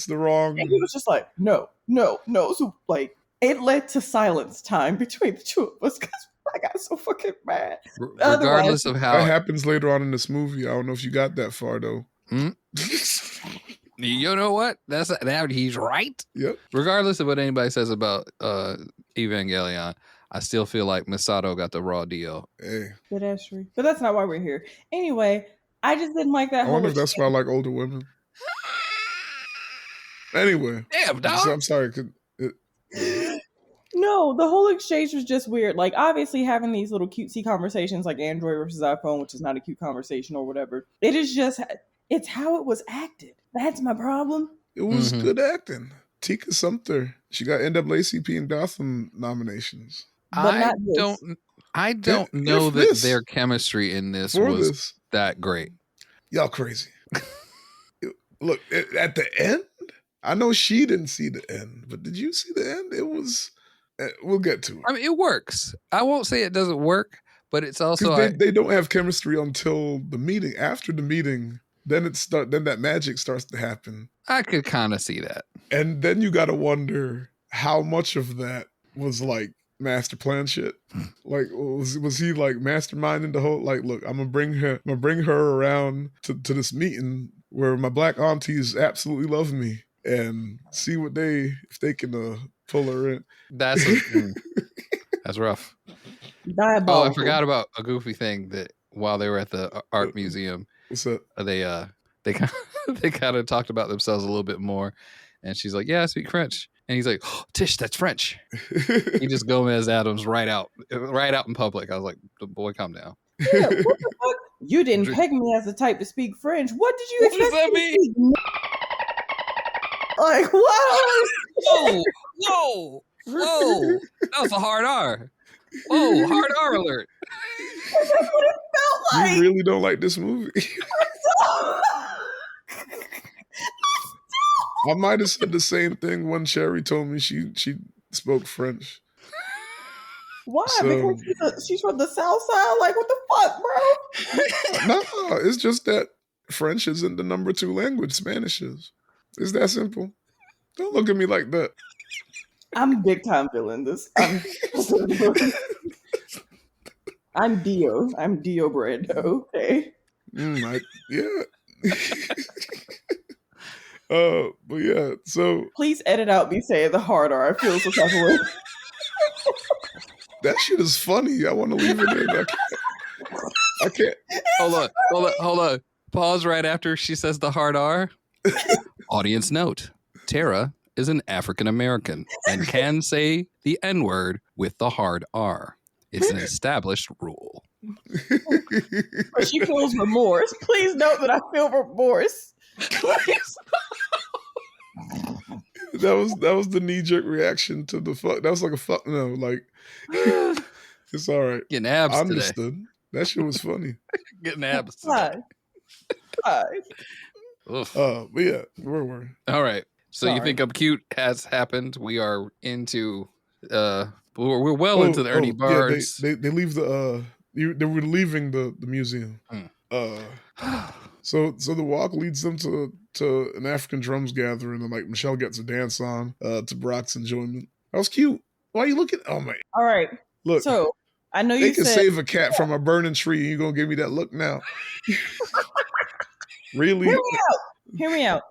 the wrong. And he was just like, no. So like, it led to silence time between the two of us because I got so fucking mad. Regardless of how that happens later on in this movie, I don't know if you got that far though. You know what? That he's right. Yep. Regardless of what anybody says about Evangelion, I still feel like Misato got the raw deal. Hey. But that's true. But that's not why we're here. Anyway, I just didn't like that. I wonder if that's why I like older women. Anyway, damn dog. I'm sorry. No, the whole exchange was just weird. Like, obviously, having these little cutesy conversations, like Android versus iPhone, which is not a cute conversation or whatever. It is just, it's how it was acted. That's my problem. It was good acting. Tika Sumter, she got NAACP and Gotham nominations. But I don't know that their chemistry in this was that great. Y'all crazy. Look, at the end, I know she didn't see the end, but did you see the end? It was, we'll get to it. I mean, it works. I won't say it doesn't work, but it's also... They don't have chemistry until the meeting. After the meeting, then that magic starts to happen. I could kind of see that. And then you got to wonder how much of that was like master plan shit. Like was he like masterminding the whole, like, look, I'm gonna bring her around to this meeting where my black aunties absolutely love me and see if they can pull her in. That's rough. Diabolical. Oh, I forgot about a goofy thing that while they were at the art museum. What's that? They kind of talked about themselves a little bit more, and she's like, "Yeah, I speak French," and he's like, oh, "Tish, that's French." He just Gomez Adams right out in public. I was like, "Boy, calm down." Yeah, what the fuck? You didn't peg me as the type to speak French. What did you expect? What does that mean? Like, what? Whoa! That was a hard R. Whoa, hard R alert. That's what it felt like. You really don't like this movie. I might have said the same thing when Sherry told me she spoke French. Why? Because she's from the South Side? Like, what the fuck, bro? No, it's just that French isn't the number 2 language. Spanish is. It's that simple. Don't look at me like that. I'm big time feeling this. I'm Dio. I'm Dio Brando. Okay. Yeah. But yeah, so please edit out me saying the hard R. I feel so type of way. That shit is funny. I want to leave it in. I can't. Hold on. Pause right after she says the hard R. Audience note: Terra is an African American and can say the N-word with the hard R. It's an established rule. But she feels remorse. Please note that I feel remorse. Please. That was the knee-jerk reaction to the fuck. That was like a fuck no. Like, it's all right. Getting abs I understood. Today. That shit was funny. Getting abs today. But yeah, where were we? All right. So you think I'm cute has happened. We are into we're well into the Ernie Bards. Yeah, they leave they were leaving the museum. So the walk leads them to an African drums gathering, and like Michelle gets a dance on to Brock's enjoyment. That was cute. Why are you looking? Oh my! All right, look. So I know they you can said, save a cat from a burning tree. You gonna give me that look now? Really? Hear me out.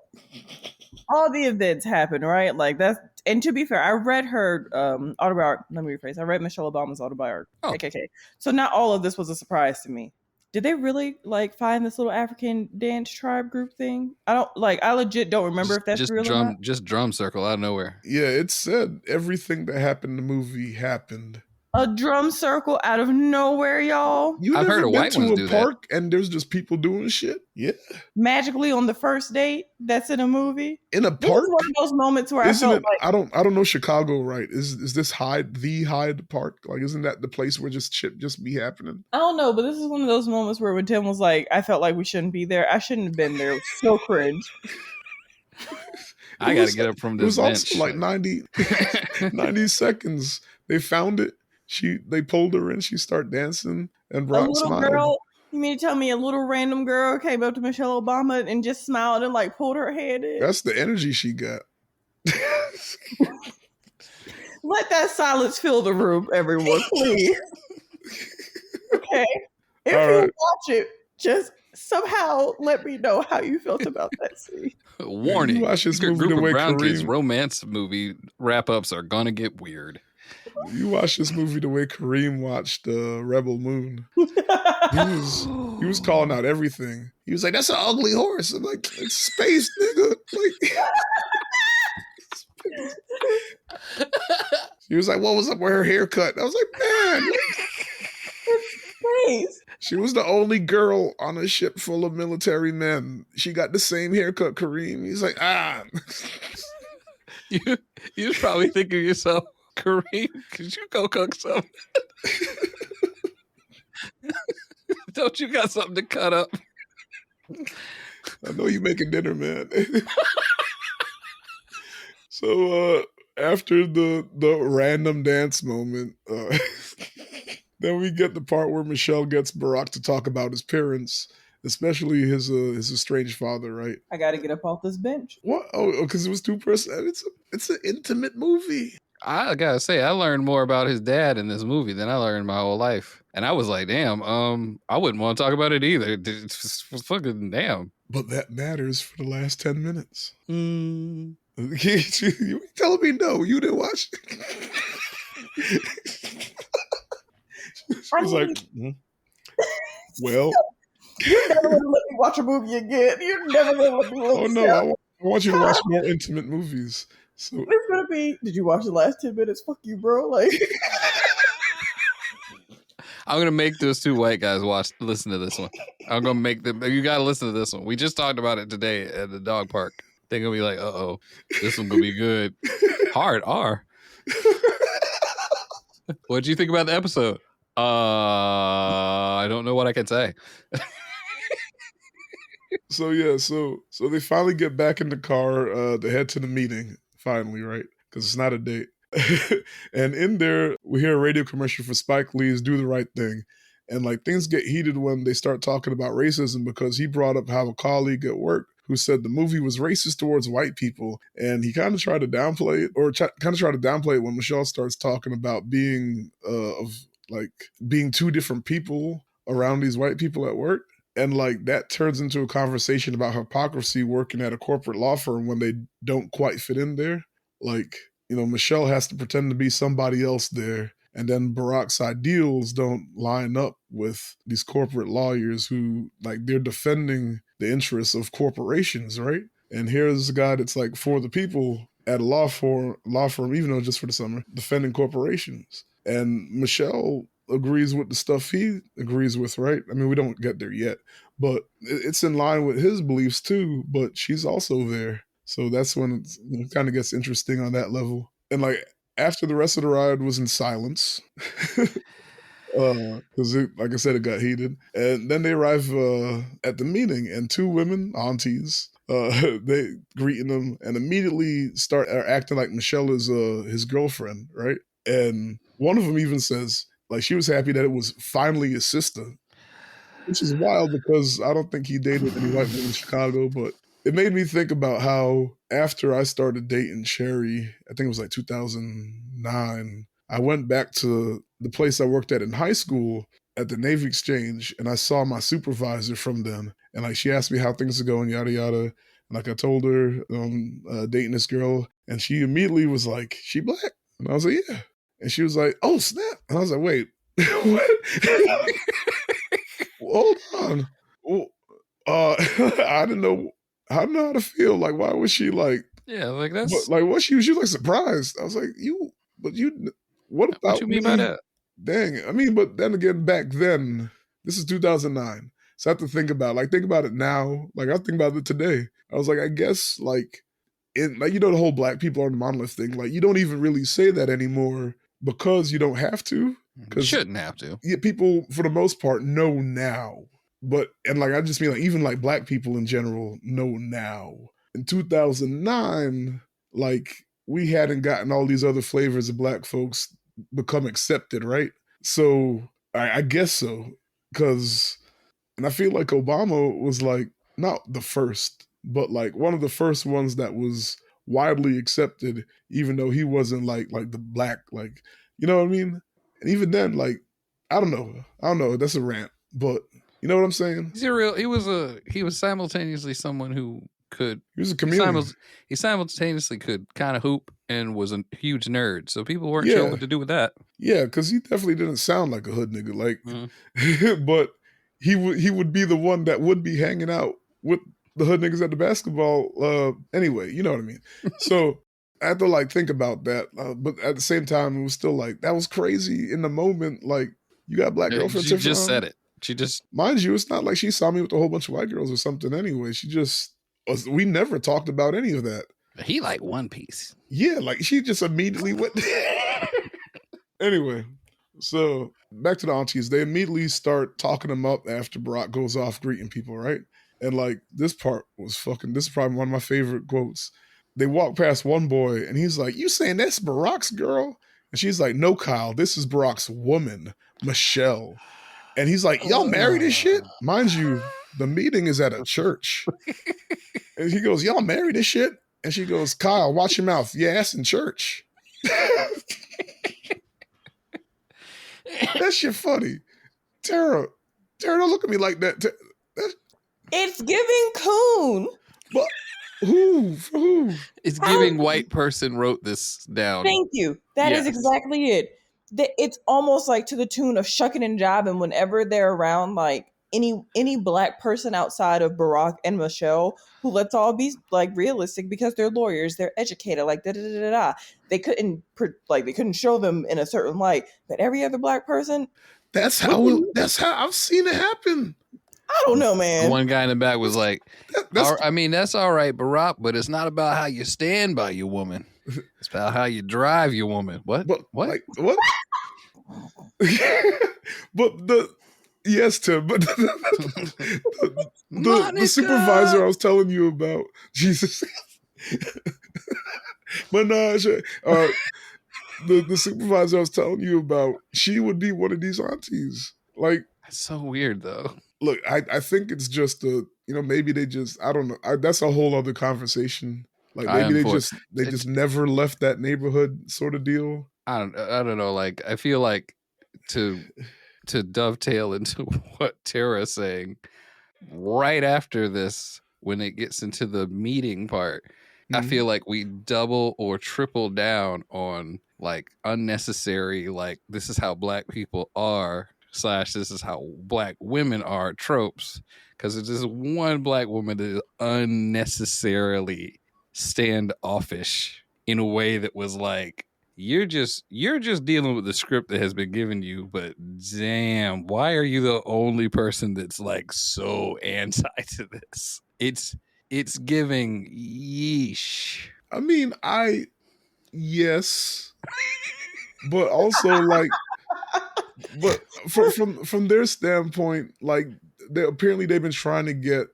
All the events happen, right? Like that's, and to be fair, I read her autobiography. Let me rephrase. I read Michelle Obama's autobiography. Oh. KKK. So not all of this was a surprise to me. Did they really like find this little African dance tribe group thing? I legit don't remember if that's real or not. Just drum circle out of nowhere. Yeah, it said everything that happened in the movie happened. A drum circle out of nowhere, y'all. I've heard of white ones do that. Park and there's just people doing shit? Yeah. Magically on the first date that's in a movie? In a This park? is one of those moments where Isn't I felt it, like I don't know Chicago, right? Is this Hyde Park? Like, isn't that the place where just shit just be happening? I don't know, but this is one of those moments where when Tim was like, I felt like we shouldn't be there. I shouldn't have been there. It was so cringe. I got to get up from this bench. It was also like 90 seconds. They found it. They pulled her in. She started dancing, and Brock smiled. Girl, you mean to tell me a little random girl came up to Michelle Obama and just smiled and like pulled her head in? That's the energy she got. Let that silence fill the room, everyone, please. Okay. If you watch it, just somehow let me know how you felt about that scene. Warning: watch this movie the way Brown Kids Kareem romance movie wrap-ups are gonna get weird. You watch this movie the way Kareem watched Rebel Moon. He was calling out everything. He was like, "That's an ugly horse." I'm like, "It's space, nigga." Like, he was like, "What was up with her haircut?" I was like, "Man, it's space." She was the only girl on a ship full of military men. She got the same haircut, Kareem. He's like, You was probably thinking to yourself, Kareem, could you go cook something? Don't you got something to cut up? I know you making dinner, man. So after the random dance moment, then we get the part where Michelle gets Barack to talk about his parents, especially his estranged father, right? I got to get up off this bench. What? Oh, because it was 2%. It's an intimate movie. I gotta say, I learned more about his dad in this movie than I learned my whole life, and I was like, "Damn, I wouldn't want to talk about it either." It's fucking damn. But that matters for the last 10 minutes. Mm. You telling me no? You didn't watch it? She was like, well. You're never going to let me watch a movie again. You're never going to let me watch. Oh, no. I want you to watch more intimate movies. So it's going to be, did you watch the last 10 minutes? Fuck you, bro. Like, I'm going to make those two white guys listen to this one. I'm going to make them, you got to listen to this one. We just talked about it today at the dog park. They're going to be like, uh-oh, this one going to be good. Hard R. What'd you think about the episode? I don't know what I can say. So yeah, so they finally get back in the car to head to the meeting, finally, right? Because it's not a date. And in there, we hear a radio commercial for Spike Lee's Do the Right Thing. And like things get heated when they start talking about racism because he brought up how a colleague at work who said the movie was racist towards white people. And he kind of tried to downplay it, or kind of tried to downplay it when Michelle starts talking about being being two different people around these white people at work. And like that turns into a conversation about hypocrisy working at a corporate law firm when they don't quite fit in there. Like, you know, Michelle has to pretend to be somebody else there. And then Barack's ideals don't line up with these corporate lawyers who, like, they're defending the interests of corporations, right? And here's a guy that's like for the people at a law firm, even though just for the summer, defending corporations. And Michelle agrees with the stuff he agrees with, right? I mean, we don't get there yet, but it's in line with his beliefs too, but she's also there. So that's when it kind of gets interesting on that level. And like after the rest of the ride was in silence, because like I said, it got heated. And then they arrive at the meeting and two women, aunties, they greeting them and immediately start acting like Michelle is his girlfriend, right? And one of them even says, like, she was happy that it was finally his sister, which is wild because I don't think he dated any white women in Chicago, but it made me think about how after I started dating Sherry, I think it was like 2009, I went back to the place I worked at in high school at the Navy Exchange, and I saw my supervisor from then. and like she asked me how things are going, yada yada. And like I told her, dating this girl, and she immediately was like, "She black?" And I was like, "Yeah." And she was like, "Oh snap!" And I was like, "Wait, what?" Hold on. Well, I didn't know. I didn't know how to feel. Like, why was she like? Yeah, like But that's like, what she was like surprised. I was like, "You, but you, what what you about mean by me?" that? Dang. I mean, but then again, back then, this is 2009. So I have to think about it now. Like I think about it today. I was like, I guess like in like the whole black people are the monolith thing. Like you don't even really say that anymore because you don't have to. You Because shouldn't have to. people for the most part know now. But and like I just mean like even like black people in general know now. In 2009, like we hadn't gotten all these other flavors of black folks become accepted, right? So I guess so. Cause and I feel like Obama was like not the first, but like one of the first ones that was widely accepted, even though he wasn't like the black, like you know what I mean? And even then, like I don't know. I don't know. That's a rant. But you know what I'm saying? He was simultaneously someone who could He was a he, chameleon. he simultaneously could kind of hoop and was a huge nerd. So people weren't sure Yeah. what to do with that. Yeah, because he definitely didn't sound like a hood nigga. Like Mhm. but he would be the one that would be hanging out with the hood niggas at the basketball. Anyway, you know what I mean. So I had to like think about that, but at the same time, it was still like that was crazy in the moment. Like you got black girlfriend She just said Tiffany. it. She just Mind you, it's not like she saw me with a whole bunch of white girls or something. Anyway, she just we never talked about any of that. he like One Piece. Yeah, like she just immediately went. Anyway, so back to the aunties. They immediately start talking them up after Barack goes off greeting people, right? And like this part was fucking. This is probably one of my favorite quotes. They walk past one boy, and he's like, "You saying that's Barack's girl?" And she's like, "No, Kyle, this is Barack's woman, Michelle." And he's like, "Y'all married this shit?" Mind you, the meeting is at a church. And he goes, "Y'all married this shit?" And she goes, "Kyle, watch your mouth. Yeah, that's in church." That shit funny. Terra, don't look at me like that. It's giving coon. But who? For who? It's giving white person wrote this down. Thank you. That is Yes. exactly it. It's almost like to the tune of shucking and jiving whenever they're around like any black person outside of Barack and Michelle, who let's all be like realistic because they're lawyers, they're educated, like da da da da. They couldn't show them in a certain light, but every other black person. That's how I've seen it happen. I don't know, man. One guy in the back was like, I mean, that's all right, Barack, but it's not about how you stand by your woman. It's about how you drive your woman. What? But What? like what? But yes, Tim, but the supervisor I was telling you about, Jesus. Menage, the supervisor I was telling you about, she would be one of these aunties. Like That's so weird, though. Look, I think it's just maybe they just I don't know. That's a whole other conversation. Like maybe they just never left that neighborhood sort of deal. I don't know. Like I feel like to dovetail into what Terra's saying right after this, when it gets into the meeting part, I feel like we double or triple down on like unnecessary, like this is how black people are / this is how black women are tropes. Because it's just one black woman that is unnecessarily standoffish in a way that was like, you're just dealing with the script that has been given you, but damn, why are you the only person that's like so anti to this? It's giving yeesh. I mean, yes, but also like, but from their standpoint, like apparently they've been trying to get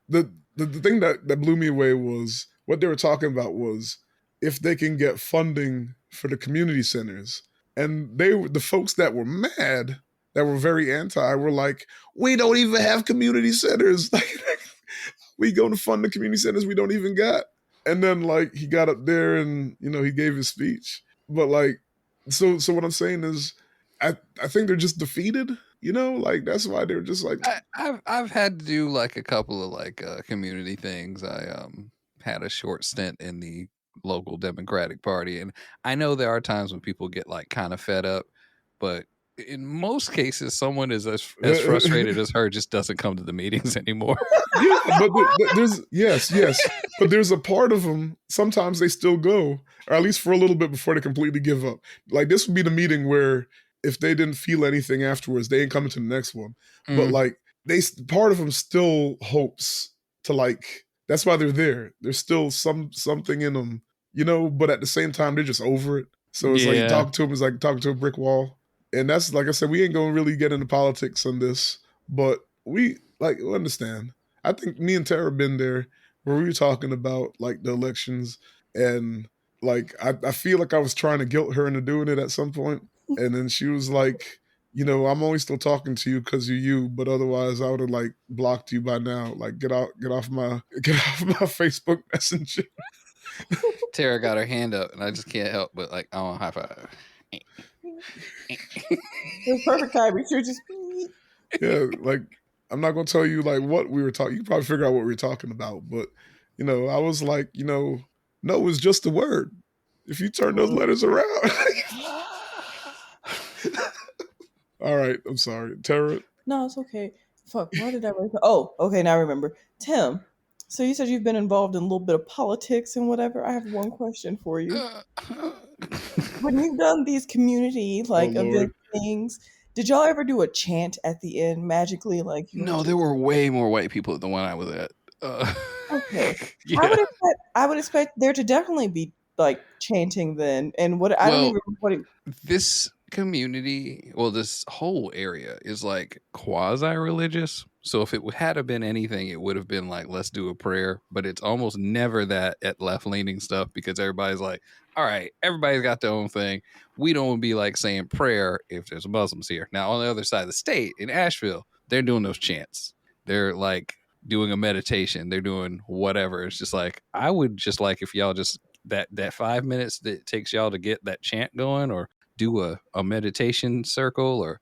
the thing that blew me away was what they were talking about was if they can get funding for the community centers, and the folks that were mad, that were very anti, were like, we don't even have community centers. Like we going to fund the community centers we don't even got. And then like he got up there and he gave his speech, but like so what I'm saying is I think they're just defeated. Like that's why they're just like. I've had to do like a couple of like community things. I had a short stint in the local Democratic Party, and I know there are times when people get like kind of fed up, but in most cases, someone is as frustrated as her just doesn't come to the meetings anymore. Yeah, but there's yes, but there's a part of them. Sometimes they still go, or at least for a little bit before they completely give up. Like this would be the meeting where if they didn't feel anything afterwards, they ain't coming to the next one. But like part of them still hopes to like. That's why they're there. There's still something in them, But at the same time, they're just over it. So it's like talking to them is like talking to a brick wall. And that's like I said, we ain't gonna really get into politics on this, but we understand. I think me and Terra been there where we were talking about like the elections, and like I feel like I was trying to guilt her into doing it at some point, and then she was like, I'm only still talking to you because you're you, but otherwise I would have like blocked you by now. Like get off my Facebook Messenger. Terra got her hand up, and I just can't help but like I want high five. It was perfect timing. She was just. Yeah, like I'm not gonna tell you like what we were talking. You can probably figure out what we were talking about, but I was like, no, it's just a word. If you turn those letters around. All right, I'm sorry, Terra. No, it's okay. Fuck, why did I write that? Oh, okay, now I remember. Tim, so you said you've been involved in a little bit of politics and whatever. I have one question for you. When you've done these community event things, did y'all ever do a chant at the end magically? Like no, there were way more white people at the one I was at. Okay, yeah. I would expect there to definitely be like chanting then. And what I don't even what this community, this whole area is like quasi-religious. So if it had been anything, it would have been like, let's do a prayer. But it's almost never that at left-leaning stuff because everybody's like, all right, everybody's got their own thing. We don't be like saying prayer if there's Muslims here. Now, on the other side of the state, in Asheville, they're doing those chants. They're like doing a meditation. They're doing whatever. It's just like, I would just like if y'all just that 5 minutes that it takes y'all to get that chant going or do a meditation circle or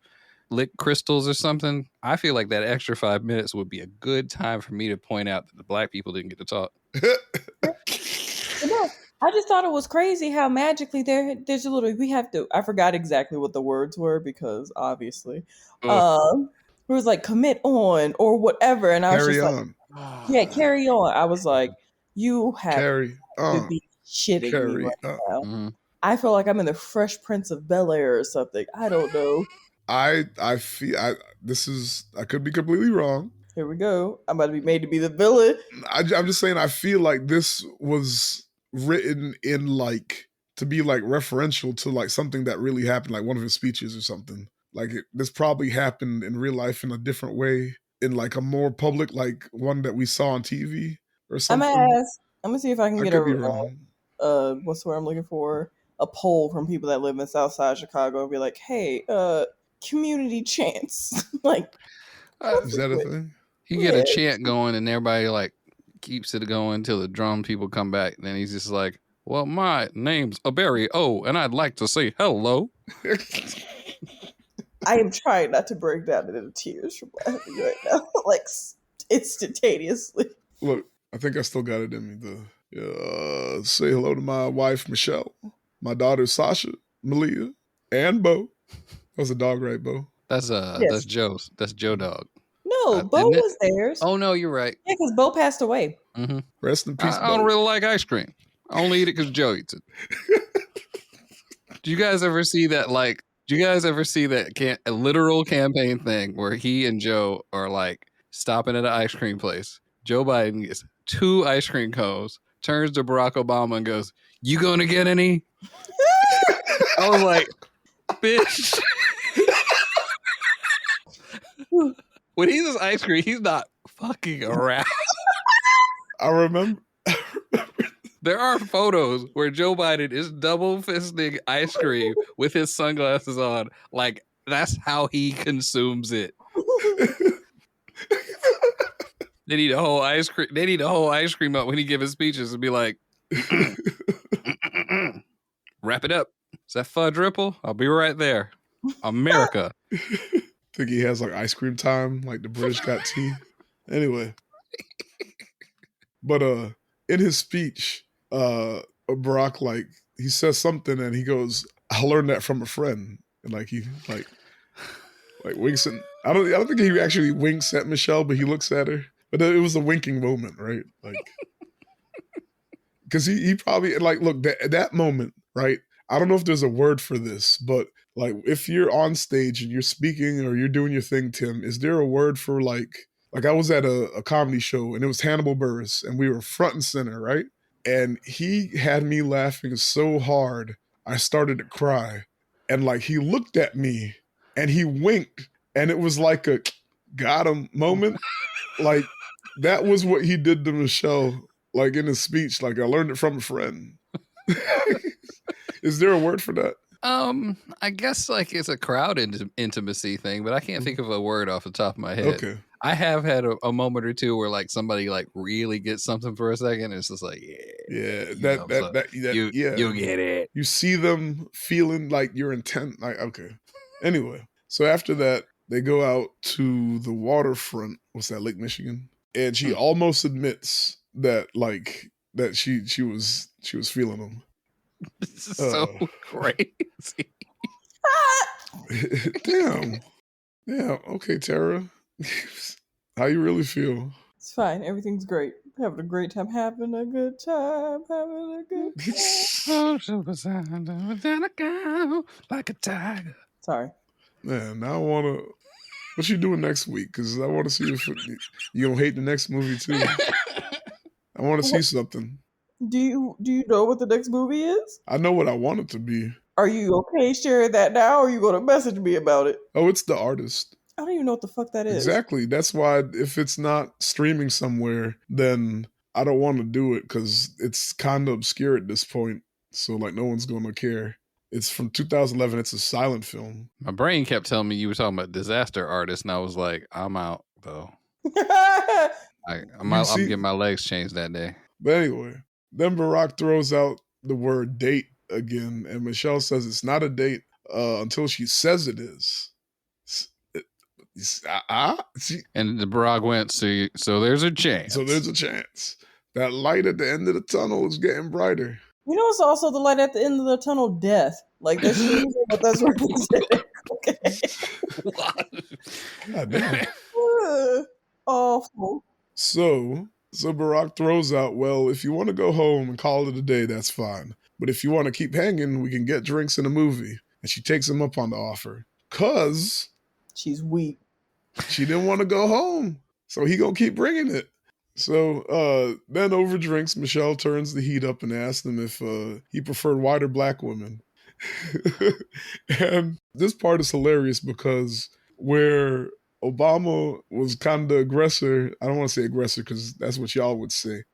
lick crystals or something. I feel like that extra 5 minutes would be a good time for me to point out that the black people didn't get to talk. No, I just thought it was crazy how magically there's a little, we have to, I forgot exactly what the words were because obviously, it was like commit on or whatever. And I was just like, yeah, carry on. I was like, you have to be shitting me right now. Mm-hmm. I feel like I'm in the Fresh Prince of Bel-Air or something. I don't know. I feel I could be completely wrong. Here we go. I'm about to be made to be the villain. I'm just saying I feel like this was written in like to be like referential to like something that really happened, like one of his speeches or something. Like this probably happened in real life in a different way, in like a more public, like one that we saw on TV or something. I'm gonna see if I can get what's the word I'm looking for? A poll from people that live in Southside Chicago and be like, hey, community chants. Like, is that a thing? You get a chant going and everybody like keeps it going until the drum people come back. And then he's just like, well, my name's Aberry and I'd like to say hello. I am trying not to break down into tears from laughing right now, like instantaneously. Look, I think I still got it in me. Say hello to my wife, Michelle, my daughter, Sasha, Malia, and Bo. That was a dog, right, Bo? That's that's Joe's. That's Joe Dog. No, Bo was theirs. Oh, no, you're right. Yeah, because Bo passed away. Mm-hmm. Rest in peace, I don't really like ice cream. I only eat it because Joe eats it. Do you guys ever see that, a literal campaign thing where he and Joe are like stopping at an ice cream place? Joe Biden gets 2 ice cream cones, turns to Barack Obama and goes, "You gonna get any?" I was like, bitch. When he says ice cream, he's not fucking around. I remember. There are photos where Joe Biden is double fisting ice cream with his sunglasses on. Like, that's how he consumes it. They need a whole ice cream. They need a whole ice cream up when he gives his speeches and be like, wrap it up. Is that fudge ripple? I'll be right there. America. think he has like ice cream time, like the British got tea. Anyway. But in his speech, Barack, like, he says something and he goes, I learned that from a friend. And like he like winks and I don't think he actually winks at Michelle, but he looks at her. But it was a winking moment, right? Like, because he probably like look that moment, right? I don't know if there's a word for this, but like if you're on stage and you're speaking or you're doing your thing, Tim, is there a word for like I was at a comedy show and it was Hannibal Buress and we were front and center, right? And he had me laughing so hard I started to cry. And like he looked at me and he winked and it was like a got him moment. Like that was what he did to Michelle, like in his speech. Like I learned it from a friend. Is there a word for that? I guess like it's a crowd intimacy thing, but I can't think of a word off the top of my head. Okay. I have had a moment or two where like somebody like really gets something for a second. And it's just like, you get it. You see them feeling like you're intent. Like, okay. Anyway, so after that, they go out to the waterfront. What's that, Lake Michigan? And she almost admits that like that she was feeling them. This is so crazy. Damn. Yeah. Okay, Terra. How you really feel? It's fine. Everything's great. Having a great time. Having a good time. Having a good time. Like a tiger. Sorry. Man, now I want to. What you doing next week? Because I want to see if you gonna hate the next movie too. I want to see something. Do you know what the next movie is? I know what I want it to be. Are you okay sharing that now, or are you going to message me about it? Oh, it's The Artist. I don't even know what the fuck that is. Exactly. That's why if it's not streaming somewhere, then I don't want to do it because it's kind of obscure at this point. So like no one's going to care. It's from 2011. It's a silent film. My brain kept telling me you were talking about Disaster Artist, and I was like, I'm out though. I'm getting my legs changed that day. But anyway, then Barack throws out the word date again, and Michelle says it's not a date until she says it is. And the Barack went, so there's a chance. So there's a chance. That light at the end of the tunnel is getting brighter. You know, it's also the light at the end of the tunnel, death. Like, that's usually what that's represented. Okay. God damn. Awful. So Barack throws out, well, if you want to go home and call it a day, that's fine. But if you want to keep hanging, we can get drinks and a movie. And she takes him up on the offer. 'Cause she's weak. She didn't want to go home. So he gonna keep bringing it. So then over drinks, Michelle turns the heat up and asks him if he preferred white or black women. And this part is hilarious because where Obama was kind of the aggressor, I don't want to say aggressor because that's what y'all would say.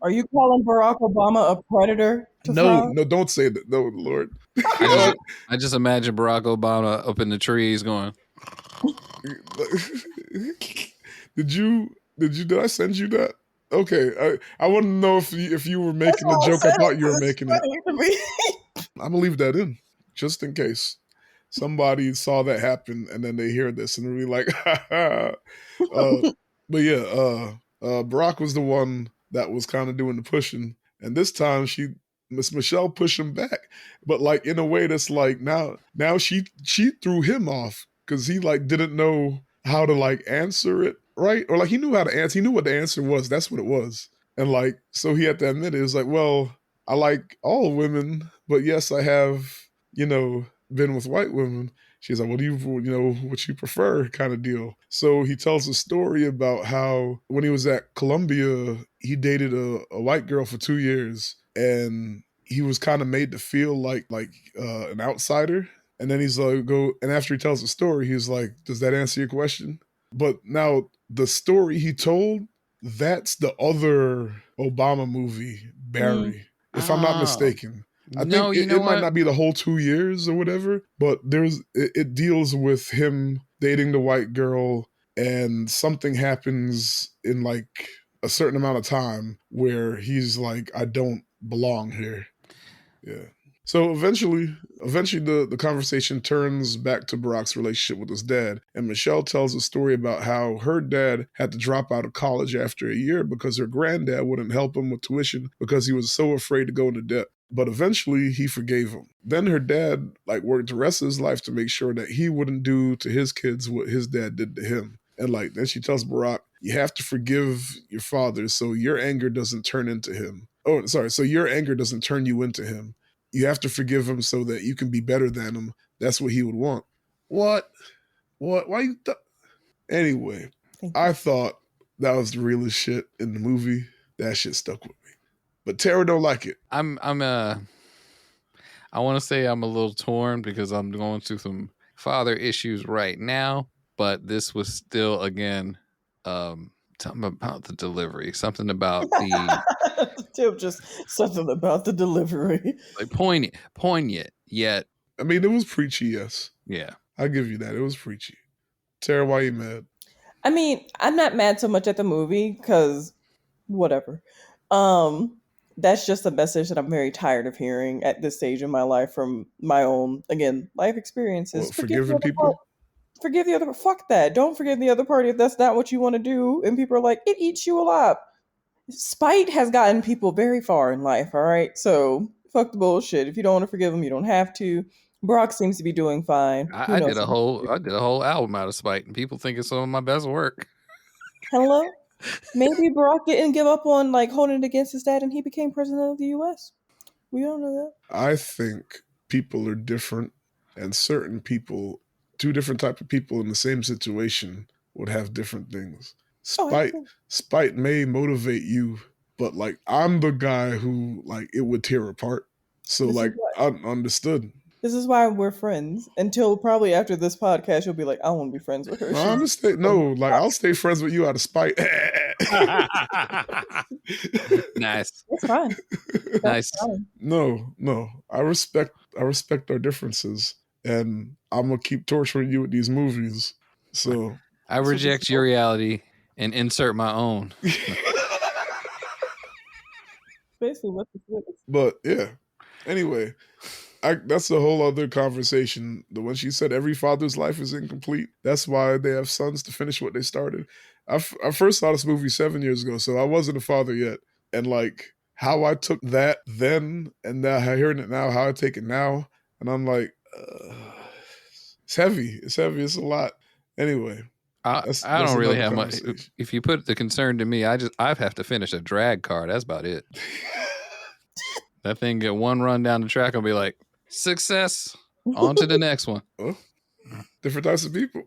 Are you calling Barack Obama a predator? No, don't say that. No, Lord. I just imagine Barack Obama up in the trees going. Did I send you that? Okay, I want to know if you were making the joke. I thought you were making it. I'm gonna leave that in just in case somebody saw that happen and then they hear this and they're like, but yeah, Barack was the one that was kind of doing the pushing, and this time Miss Michelle pushed him back, but like in a way that's like now she threw him off because he like didn't know how to like answer it right, or like he knew how to answer. He knew what the answer was. That's what it was, and like so he had to admit it. It was like, well, I like all women, but yes, I have been with white women. She's like, what do what you prefer kind of deal. So he tells a story about how when he was at Columbia, he dated a white girl for 2 years and he was kind of made to feel like an outsider. And then he's like, and after he tells the story, he's like, does that answer your question? But now the story he told, that's the other Obama movie, Barry, if I'm not mistaken. I think it might not be the whole 2 years or whatever, but it deals with him dating the white girl and something happens in like a certain amount of time where he's like, I don't belong here. Yeah. So eventually the conversation turns back to Barack's relationship with his dad, and Michelle tells a story about how her dad had to drop out of college after a year because her granddad wouldn't help him with tuition because he was so afraid to go into debt. But eventually he forgave him. Then her dad worked the rest of his life to make sure that he wouldn't do to his kids what his dad did to him. And then she tells Barack, you have to forgive your father so your anger doesn't turn into him. Oh, sorry. So your anger doesn't turn you into him. You have to forgive him so that you can be better than him. That's what he would want. What? Why you? Anyway, I thought that was the realest shit in the movie. That shit stuck with me. But Terra don't like it. I want to say I'm a little torn because I'm going through some father issues right now. But this was still, again, something about the delivery, something about just something about the delivery, poignant. Yet, I mean, it was preachy. Yes, yeah, I'll give you that. It was preachy. Terra, why are you mad? I mean, I'm not mad so much at the movie because whatever. That's just a message that I'm very tired of hearing at this stage in my life from my own, again, life experiences. Forgiving people? Forgive the other. Fuck that. Don't forgive the other party if that's not what you want to do. And people are like, it eats you alive. Spite has gotten people very far in life. All right, so fuck the bullshit. If you don't want to forgive them, you don't have to. Brock seems to be doing fine. I did a whole album out of spite, and people think it's some of my best work. Hello. Maybe Barack didn't give up on holding it against his dad, and he became president of the U.S. We don't know that. I think people are different, and certain people, two different types of people in the same situation would have different things. Spite may motivate you, but I'm the guy who it would tear apart. So I understood. This is why we're friends. Until probably after this podcast, you'll be like, I want to be friends with her. No, I understand. No, I'll stay friends with you out of spite. Nice. That's fine. Nice. Fine. No. I respect our differences, and I'm gonna keep torturing you with these movies. So I reject your reality and insert my own. Basically what this is. But yeah. Anyway, that's a whole other conversation. When she said every father's life is incomplete, that's why they have sons to finish what they started. I first saw this movie 7 years ago, so I wasn't a father yet. And how I took that then, and now hearing it now, how I take it now, and I'm like, it's heavy. It's heavy. It's a lot. Anyway, I don't really have much. If you put the concern to me, I have to finish a drag car. That's about it. That thing get one run down the track, I'll be like, success. On to the next one. Well, different types of people.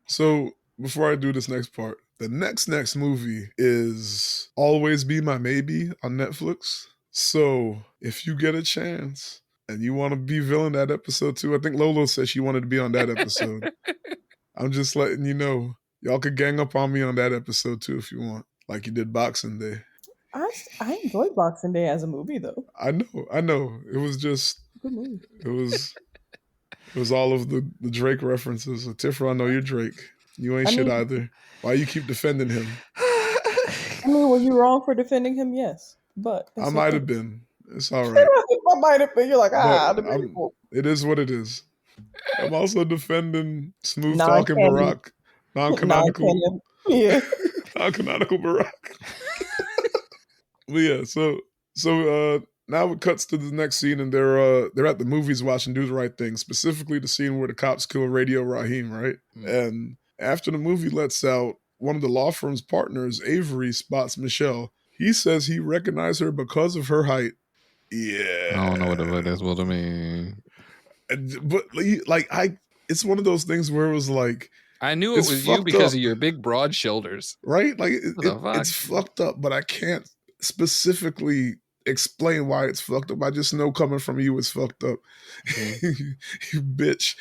So before I do this next part, the next movie is Always Be My Maybe on Netflix. So if you get a chance and you want to be villain that episode too, I think Lolo said she wanted to be on that episode. I'm just letting you know. Y'all could gang up on me on that episode too if you want, like you did Boxing Day. I enjoyed Boxing Day as a movie, though. I know. It was just good movie. It was all of the Drake references. So, Tiffra, I know you're Drake. You ain't shit either. Why you keep defending him? I mean, were you wrong for defending him? Yes, but I might have been. It's all right. I might have been. You're like, it is what it is. I'm also defending smooth talking Barack, non-canonical. Yeah, non-canonical Barack. But yeah, so now it cuts to the next scene, and they're at the movies watching Do the Right Thing, specifically the scene where the cops kill Radio Raheem, right? And after the movie lets out, one of the law firm's partners, Avery, spots Michelle. He says he recognized her because of her height. Yeah. I don't know what that's what I mean. But it's one of those things where it was like, I knew it was you because of your big broad shoulders. Right? It's fucked up, but I can't specifically explain why it's fucked up. I just know coming from you, it's fucked up. Mm-hmm. You bitch.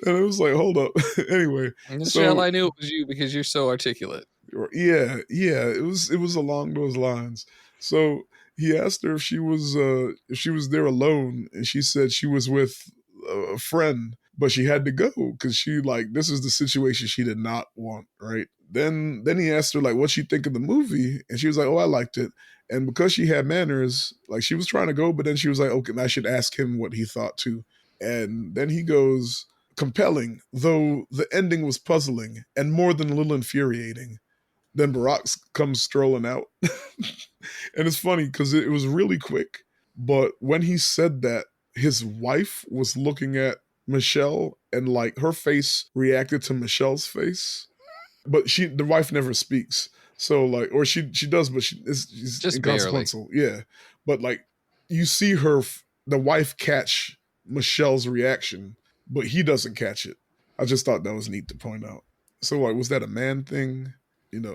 And it was like, hold up. Anyway. Michelle, I knew it was you because you're so articulate. Yeah. It was along those lines. So he asked her if she was there alone, and she said she was with a friend. but she had to go because she like this is the situation she did not want, right? Then he asked her like what she think of the movie, and she was like, "Oh, I liked it." And because she had manners, like she was trying to go, but then she was like, "Okay, I should ask him what he thought too." And then he goes, "Compelling, though the ending was puzzling and more than a little infuriating." Then Barack comes strolling out, and it's funny because it was really quick. But when he said that, his wife was looking at Michelle, and like her face reacted to Michelle's face, but the wife never speaks. So like, or she does, but she's Just barely. inconsequential. Yeah, but like you see the wife catch Michelle's reaction, but he doesn't catch it. I just thought that was neat to point out. So like, was that a man thing?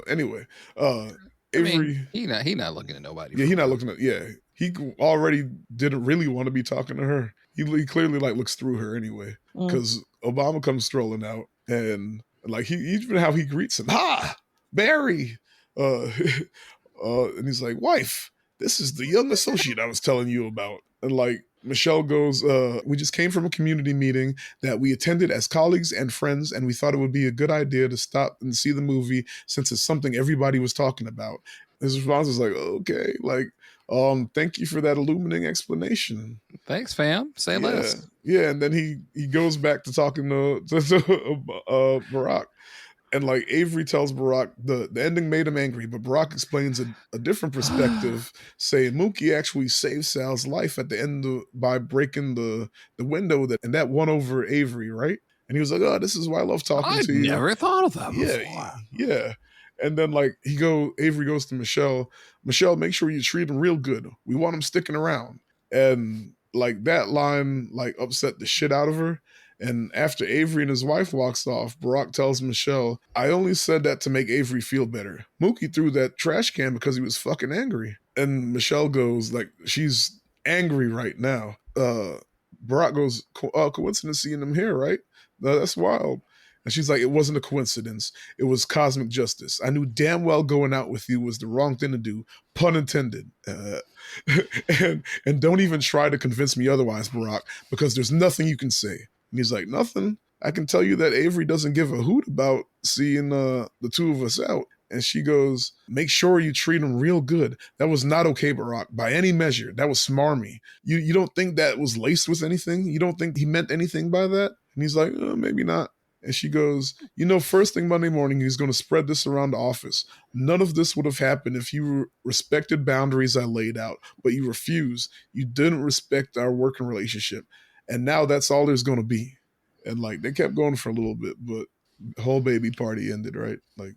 Anyway, I mean, Avery. he not looking at nobody. Yeah, For he not real. looking at. Yeah, he already didn't really want to be talking to her. He clearly like looks through her anyway, because Obama comes strolling out, and like even how he greets him, "Ha, Barry," uh, and he's like, "Wife, this is the young associate I was telling you about." And like Michelle goes, "We just came from a community meeting that we attended as colleagues and friends, and we thought it would be a good idea to stop and see the movie since it's something everybody was talking about." His response is like, "Okay, like, thank you for that illuminating explanation." Thanks, fam. Say less. Yeah, and then he goes back to talking to Barack, and like Avery tells Barack the ending made him angry, but Barack explains a different perspective, saying Mookie actually saved Sal's life at the end by breaking the window and that won over Avery, right? And he was like, "Oh, this is why I love talking I'd to you." never thought of that Yeah, before. yeah. And then like Avery goes to Michelle. Michelle, make sure you treat him real good. We want him sticking around. And like that line like upset the shit out of her. And after Avery and his wife walks off, Barack tells Michelle, "I only said that to make Avery feel better. Mookie threw that trash can because he was fucking angry." And Michelle goes like she's angry right now. Barack goes, "Coincidence seeing him here, right? That's wild." And she's like, "It wasn't a coincidence. It was cosmic justice. I knew damn well going out with you was the wrong thing to do, pun intended. And don't even try to convince me otherwise, Barack, because there's nothing you can say." And he's like, "Nothing. I can tell you that Avery doesn't give a hoot about seeing the two of us out." And she goes, "Make sure you treat him real good. That was not okay, Barack, by any measure. That was smarmy. You don't think that was laced with anything? You don't think he meant anything by that?" And he's like, "Maybe not." And she goes, "First thing Monday morning, he's going to spread this around the office. None of this would have happened if you respected boundaries I laid out, but you refused. You didn't respect our working relationship. And now that's all there's going to be." And like they kept going for a little bit, but the whole baby party ended, right? Like,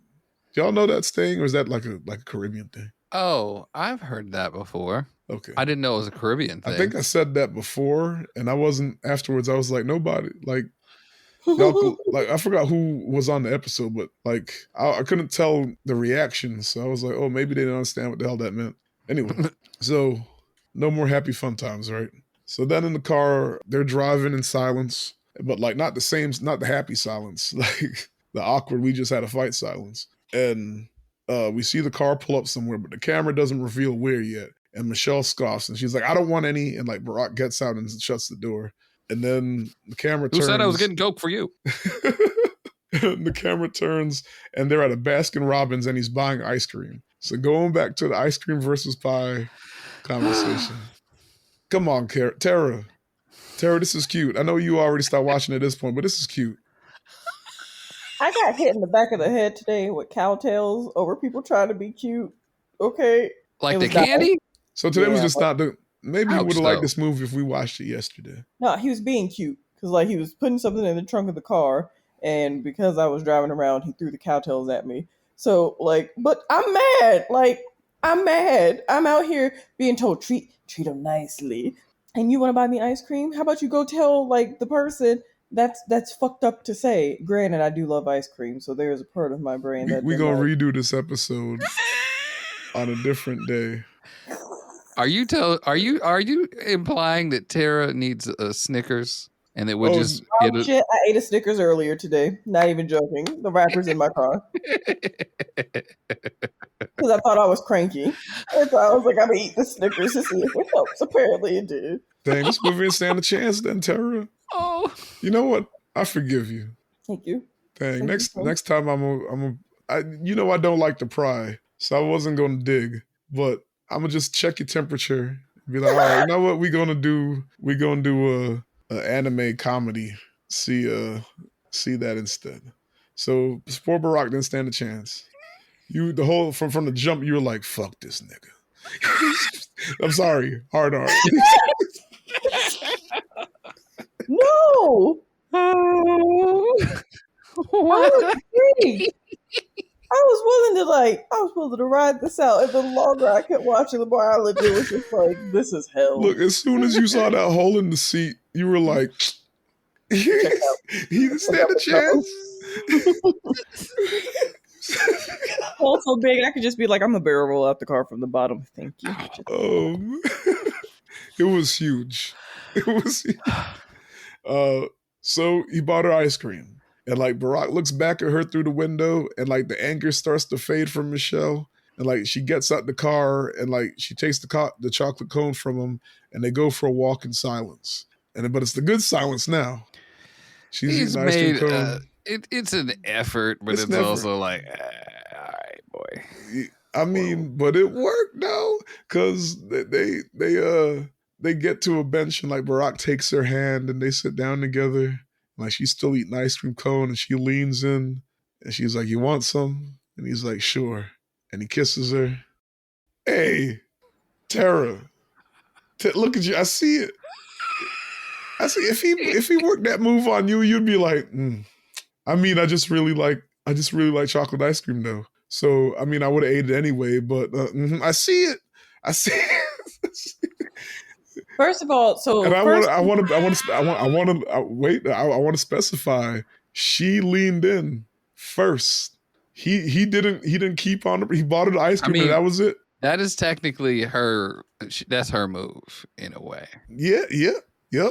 do y'all know that saying, or is that like a Caribbean thing? Oh, I've heard that before. Okay. I didn't know it was a Caribbean thing. I think I said that before, and I wasn't afterwards. I was like, nobody, like, y'all, like I forgot who was on the episode, but like I couldn't tell the reaction, so I was like, "Oh, maybe they didn't understand what the hell that meant." Anyway, so no more happy fun times, right? So then in the car, they're driving in silence, but like not the happy silence, like the awkward "we just had a fight" silence. And we see the car pull up somewhere, but the camera doesn't reveal where yet. And Michelle scoffs, and she's like, "I don't want any." And like Barack gets out and shuts the door. And then the camera turns. Who said I was getting Coke for you? The camera turns, and they're at a Baskin Robbins, and he's buying ice cream. So going back to the ice cream versus pie conversation. Come on, Terra. Terra, this is cute. I know you already stopped watching at this point, but this is cute. I got hit in the back of the head today with cowtails over people trying to be cute. Okay. Like the candy? So today was just not the... Maybe you would have liked this movie if we watched it yesterday. No, he was being cute. Because like he was putting something in the trunk of the car, and because I was driving around, he threw the cowtails at me. So like, but I'm mad. Like, I'm mad. I'm out here being told treat him nicely. And you want to buy me ice cream? How about you go tell like the person that's fucked up to say. Granted, I do love ice cream, so there's a part of my brain that we're gonna redo this episode on a different day. Are you implying that Terra needs a Snickers and that we'll just shit? I ate a Snickers earlier today. Not even joking. The wrapper's in my car because I thought I was cranky. And so I was like, I'm gonna eat the Snickers to see if it helps. Apparently, it did. Dang, this movie didn't stand a chance then, Terra. Oh. You know what? I forgive you. Thank you. Dang. Thank you, Next time I don't like to pry, so I wasn't gonna dig, but I'm gonna just check your temperature. Be like, all right, you know what? We gonna do a anime comedy. See that instead. So poor Barack didn't stand a chance. You the whole from the jump, you were like, fuck this nigga. I'm sorry, hard art. No, Oh, I what? was intrigued. I was willing to ride this out, and the longer I kept watching, the more I legit was just like, "This is hell." Look, as soon as you saw that hole in the seat, you were like, he Check out. didn't Check stand out a the chance. hole so big, I could just be like, "I'm gonna barrel roll out the car from the bottom." Thank you. um, it was huge. It was huge. So he bought her ice cream. And like Barack looks back at her through the window and like the anger starts to fade from Michelle. And like she gets out the car and like she takes the chocolate cone from him and they go for a walk in silence. But it's the good silence now. She's eating He's the ice cream made cone. it's an effort, but It's it's never. also like, all right, boy. I mean, but it worked though, because they get to a bench and like Barack takes her hand and they sit down together. Like she's still eating ice cream cone and she leans in and she's like, "You want some?" And he's like, "Sure." And he kisses her. Hey, Terra, look at you. I see it. I see. If he worked that move on you, you'd be like, I mean, I just really like chocolate ice cream though. So I mean, I would have ate it anyway. But I see it. I see it. First of all, so And first, I want to specify. She leaned in first. He didn't keep on. He bought her the ice I cream and mean, that was it. that is technically her. That's her move in a way. Yeah. Yep.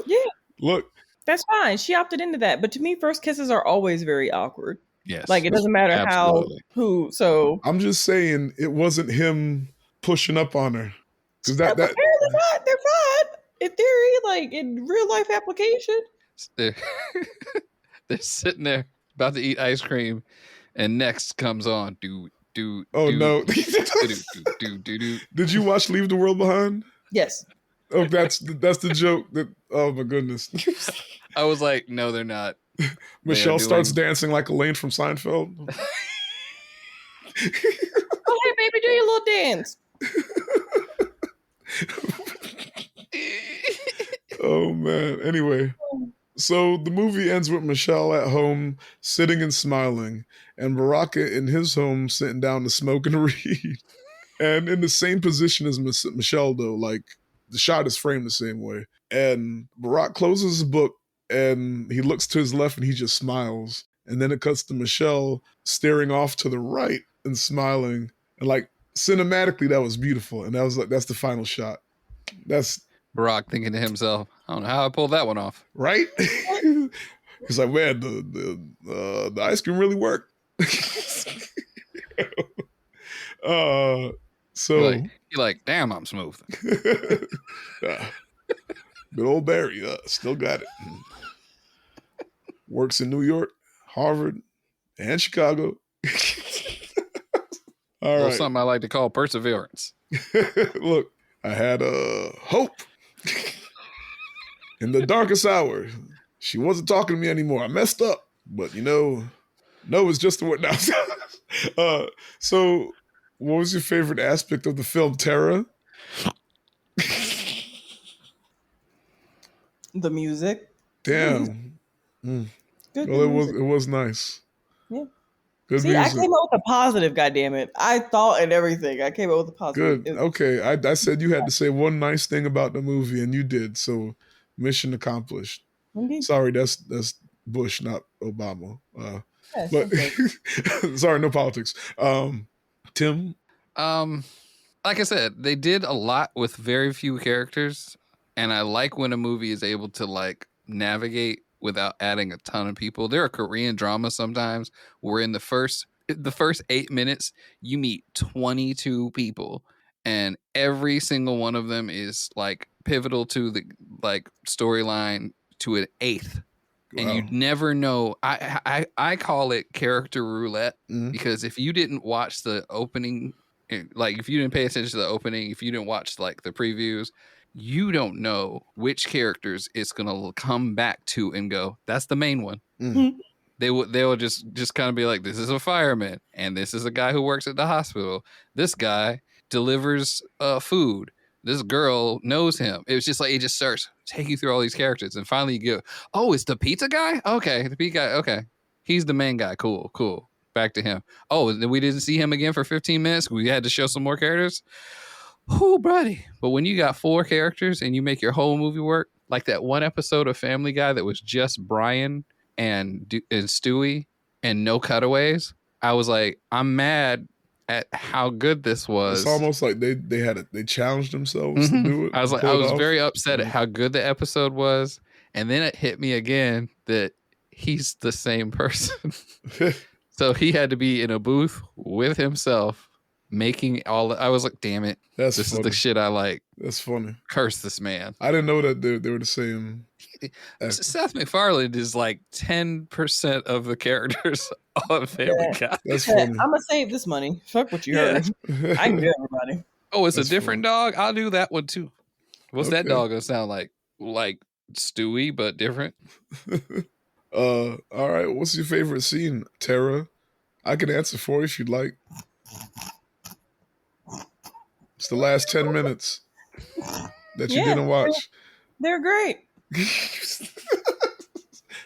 yeah, Look, that's fine. She opted into that. But to me, first kisses are always very awkward. Yes, Like it doesn't matter absolutely. who. So I'm just saying it wasn't him pushing up on her because that apparently not. They're fine in theory. Like in real life application. They're, they're sitting there about to eat ice cream, and next comes on Oh no! do. Did you watch Leave the World Behind? Yes. Oh, that's the joke. Oh my goodness! I was like, no, they're not. Michelle starts dancing like Elaine from Seinfeld. Oh hey baby, do your little dance. Oh man. Anyway, so the movie ends with Michelle at home sitting and smiling, and Baraka in his home sitting down to smoke and read, and in the same position as Michelle though. Like the shot is framed the same way, and Barack closes his book and he looks to his left and he just smiles, and then it cuts to Michelle staring off to the right and smiling, and like cinematically that was beautiful, and that's the final shot. That's Barack thinking to himself, I don't know how I pulled that one off. right. He's like, man, the ice cream really worked. So You're like, damn, I'm smooth. But old Barry still got it. Works in New York, Harvard, and Chicago. All right. Something I like to call perseverance. Look, I had hope in the darkest hour. She wasn't talking to me anymore. I messed up, but no is just the word. No. So, what was your favorite aspect of the film, Terra? The music. Damn. Good Well, music. it was nice. Yeah. Good See, music. I came up with a positive, goddammit. I thought and everything. I came up with a positive. Good. Okay. I said you had to say one nice thing about the movie, and you did. So, mission accomplished. Indeed. Sorry, that's Bush, not Obama. Yes, but sorry, no politics. Tim? Like I said, they did a lot with very few characters, and I like when a movie is able to like navigate without adding a ton of people. There are Korean dramas sometimes where in the first 8 minutes you meet 22 people, and every single one of them is like pivotal to the like storyline to an eighth. and you never know. I call it character roulette because if you didn't watch the opening, like if you didn't pay attention to the opening, if you didn't watch like the previews, you don't know which characters it's gonna come back to and go, that's the main one. They will just kind of be like, this is a fireman, and this is a guy who works at the hospital. This guy delivers food. This girl knows him. It was just like, it just starts taking you through all these characters, and finally you go, oh, it's the pizza guy? Okay, the pizza guy. Okay, he's the main guy. Cool. Back to him. Oh, we didn't see him again for 15 minutes. We had to show some more characters. Whoo, buddy. But when you got 4 characters and you make your whole movie work, like that one episode of Family Guy that was just Brian and Stewie and no cutaways, I was like, I'm mad at how good this was. It's almost like they challenged themselves to do it. I was very upset at how good the episode was, and then it hit me again that he's the same person. So he had to be in a booth with himself making all. I was like, damn it, this is the shit I like. That's funny. Curse this man. I didn't know that they were the same. Seth MacFarlane is like 10% of the characters on Family Guy. That's funny. I'm gonna save this money. Fuck what you heard. I can do everybody. Oh, it's a different dog. I'll do that one too. What's that dog gonna sound like? Like Stewie, but different. All right. What's your favorite scene, Terra? I can answer for you if you'd like. It's the last 10 minutes that you didn't watch. They're great.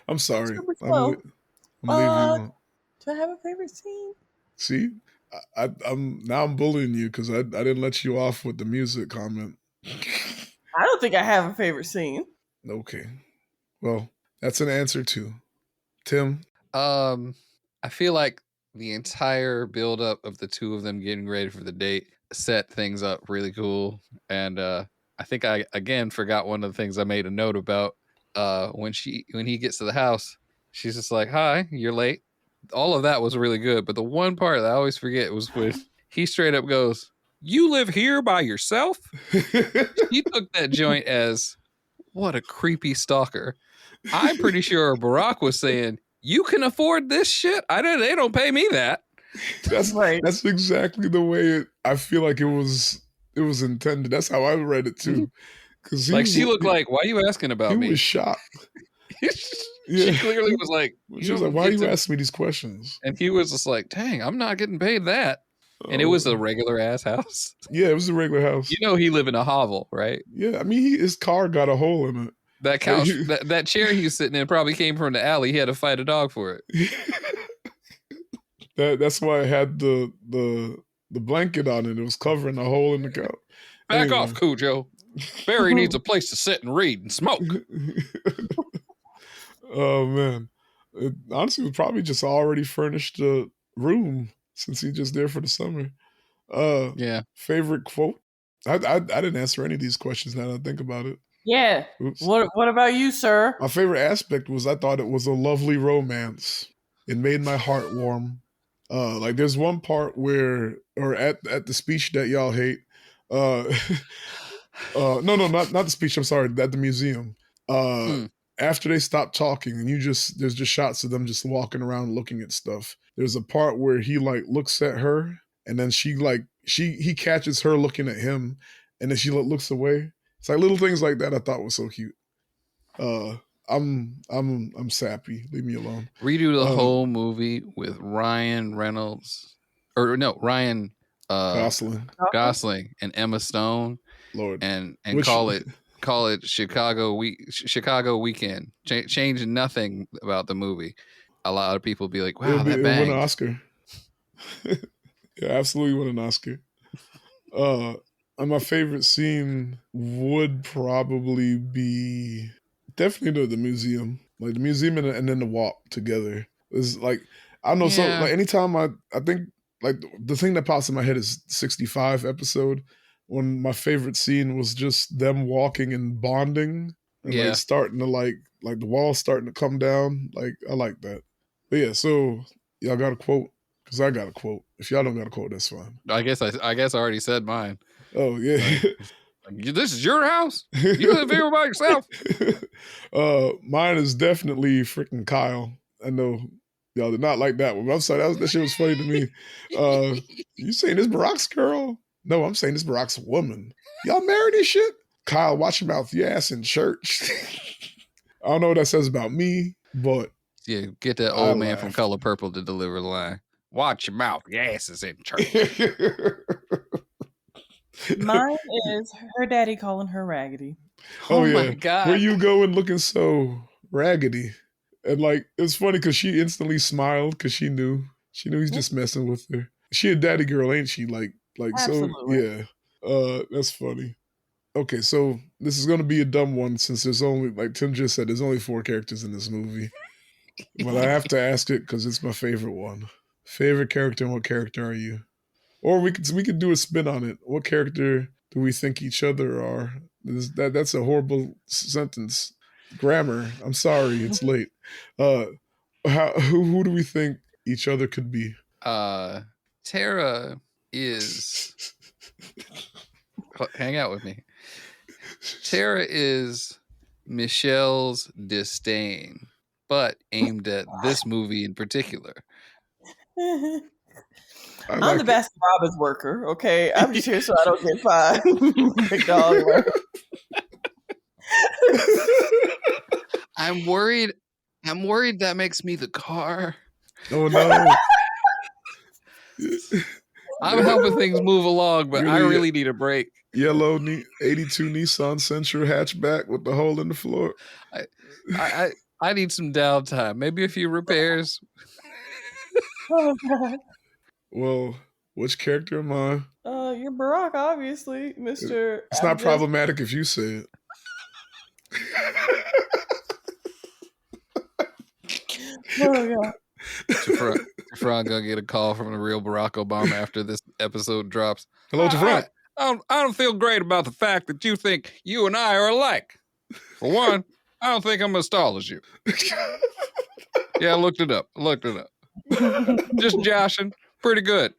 I'm sorry. I'm leaving you alone. Do I have a favorite scene? See, I'm bullying you because I didn't let you off with the music comment. I don't think I have a favorite scene. Okay, well, that's an answer too. Tim, I feel like the entire buildup of the two of them getting ready for the date set things up really cool, and I think I again forgot one of the things I made a note about. When he gets to the house, she's just like, "Hi, you're late." All of that was really good, but the one part that I always forget was when he straight up goes, "You live here by yourself?" He took that joint as, what a creepy stalker. I'm pretty sure Barack was saying, "You can afford this shit? They don't pay me that." That's right. That's exactly the way I feel like it was intended. That's how I read it too. Because like she looked like, "Why are you asking about me?" He was shocked. She clearly was like, she was like, "Why are you asking me these questions?" And he was just like, "Dang, I'm not getting paid that." And it was a regular ass house. Yeah, it was a regular house. You know, he lived in a hovel, right? Yeah, I mean, his car got a hole in it. That couch, that chair he was sitting in probably came from the alley. He had to fight a dog for it. That's why it had the blanket on it. It was covering a hole in the couch. Back off, Cujo. Barry needs a place to sit and read and smoke. Oh man, it honestly was probably just already furnished a room since he's just there for the summer. Yeah. Favorite quote? I didn't answer any of these questions now that I think about it. Yeah. Oops. What about you, sir? My favorite aspect was I thought it was a lovely romance. It made my heart warm. Like there's one part where, or at the speech that y'all hate. No, not the speech. I'm sorry, at the museum. After they stop talking and there's just shots of them just walking around looking at stuff. There's a part where he like looks at her and then he catches her looking at him and then she looks away. It's like little things like that I thought was so cute. I'm sappy. Leave me alone. Redo the whole movie with Ryan Gosling and Emma Stone. Lord. And call it Chicago Weekend. Change nothing about the movie. A lot of people be like, "Wow, that banged." It won an Oscar. Yeah, absolutely won an Oscar. And my favorite scene would probably be definitely the museum, like the museum and then the walk together. It's like I don't know. Yeah. So like anytime I think like the thing that pops in my head is 65 episode. When my favorite scene was just them walking and bonding and like starting to like the walls starting to come down. Like I like that. But yeah, so y'all got a quote? Because I got a quote. If y'all don't got a quote, that's fine. I guess I already said mine. Oh yeah. This is your house? You live here by yourself? Mine is definitely freaking Kyle. I know y'all did not like that one. But I'm sorry, that shit was funny to me. You saying this Barack's girl? No, I'm saying this Barack's woman. Y'all married this shit? Kyle, watch your mouth. You ass in church. I don't know what that says about me, but yeah, get that old man from Color Purple to deliver the line. Watch your mouth. Your ass is in church. Mine is her daddy calling her raggedy. Oh yeah. My God. Where you going looking so raggedy? And like, it's funny because she instantly smiled because she knew he's just messing with her. She a daddy girl, ain't she? Like Absolutely. So yeah. That's funny. Okay, so this is gonna be a dumb one since there's only, like Tim just said, there's only 4 characters in this movie. But I have to ask it because it's my favorite one. Favorite character and what character are you? Or we could do a spin on it. What character do we think each other are? That's a horrible sentence. Grammar. I'm sorry, it's late. Who do we think each other could be? Terra is. Hang out with me. Terra is Michelle's disdain, but aimed at this movie in particular. I'm the best Robbins worker, okay? I'm just here so I don't get fined. Big dog. I'm worried that makes me the car. Oh no. I'm helping things move along, but I really need a break. Yellow 82 Nissan Sentra hatchback with the hole in the floor. I need some downtime. Maybe a few repairs. Oh God. Well, which character am I? You're Barack, obviously, Mr. It's not problematic if you say it. Oh God. Jafron gonna get a call from the real Barack Obama after this episode drops. Hello, Jafron. I don't feel great about the fact that you think you and I are alike. For one, I don't think I'm as tall as you. Yeah, I looked it up. Just joshing. Pretty good.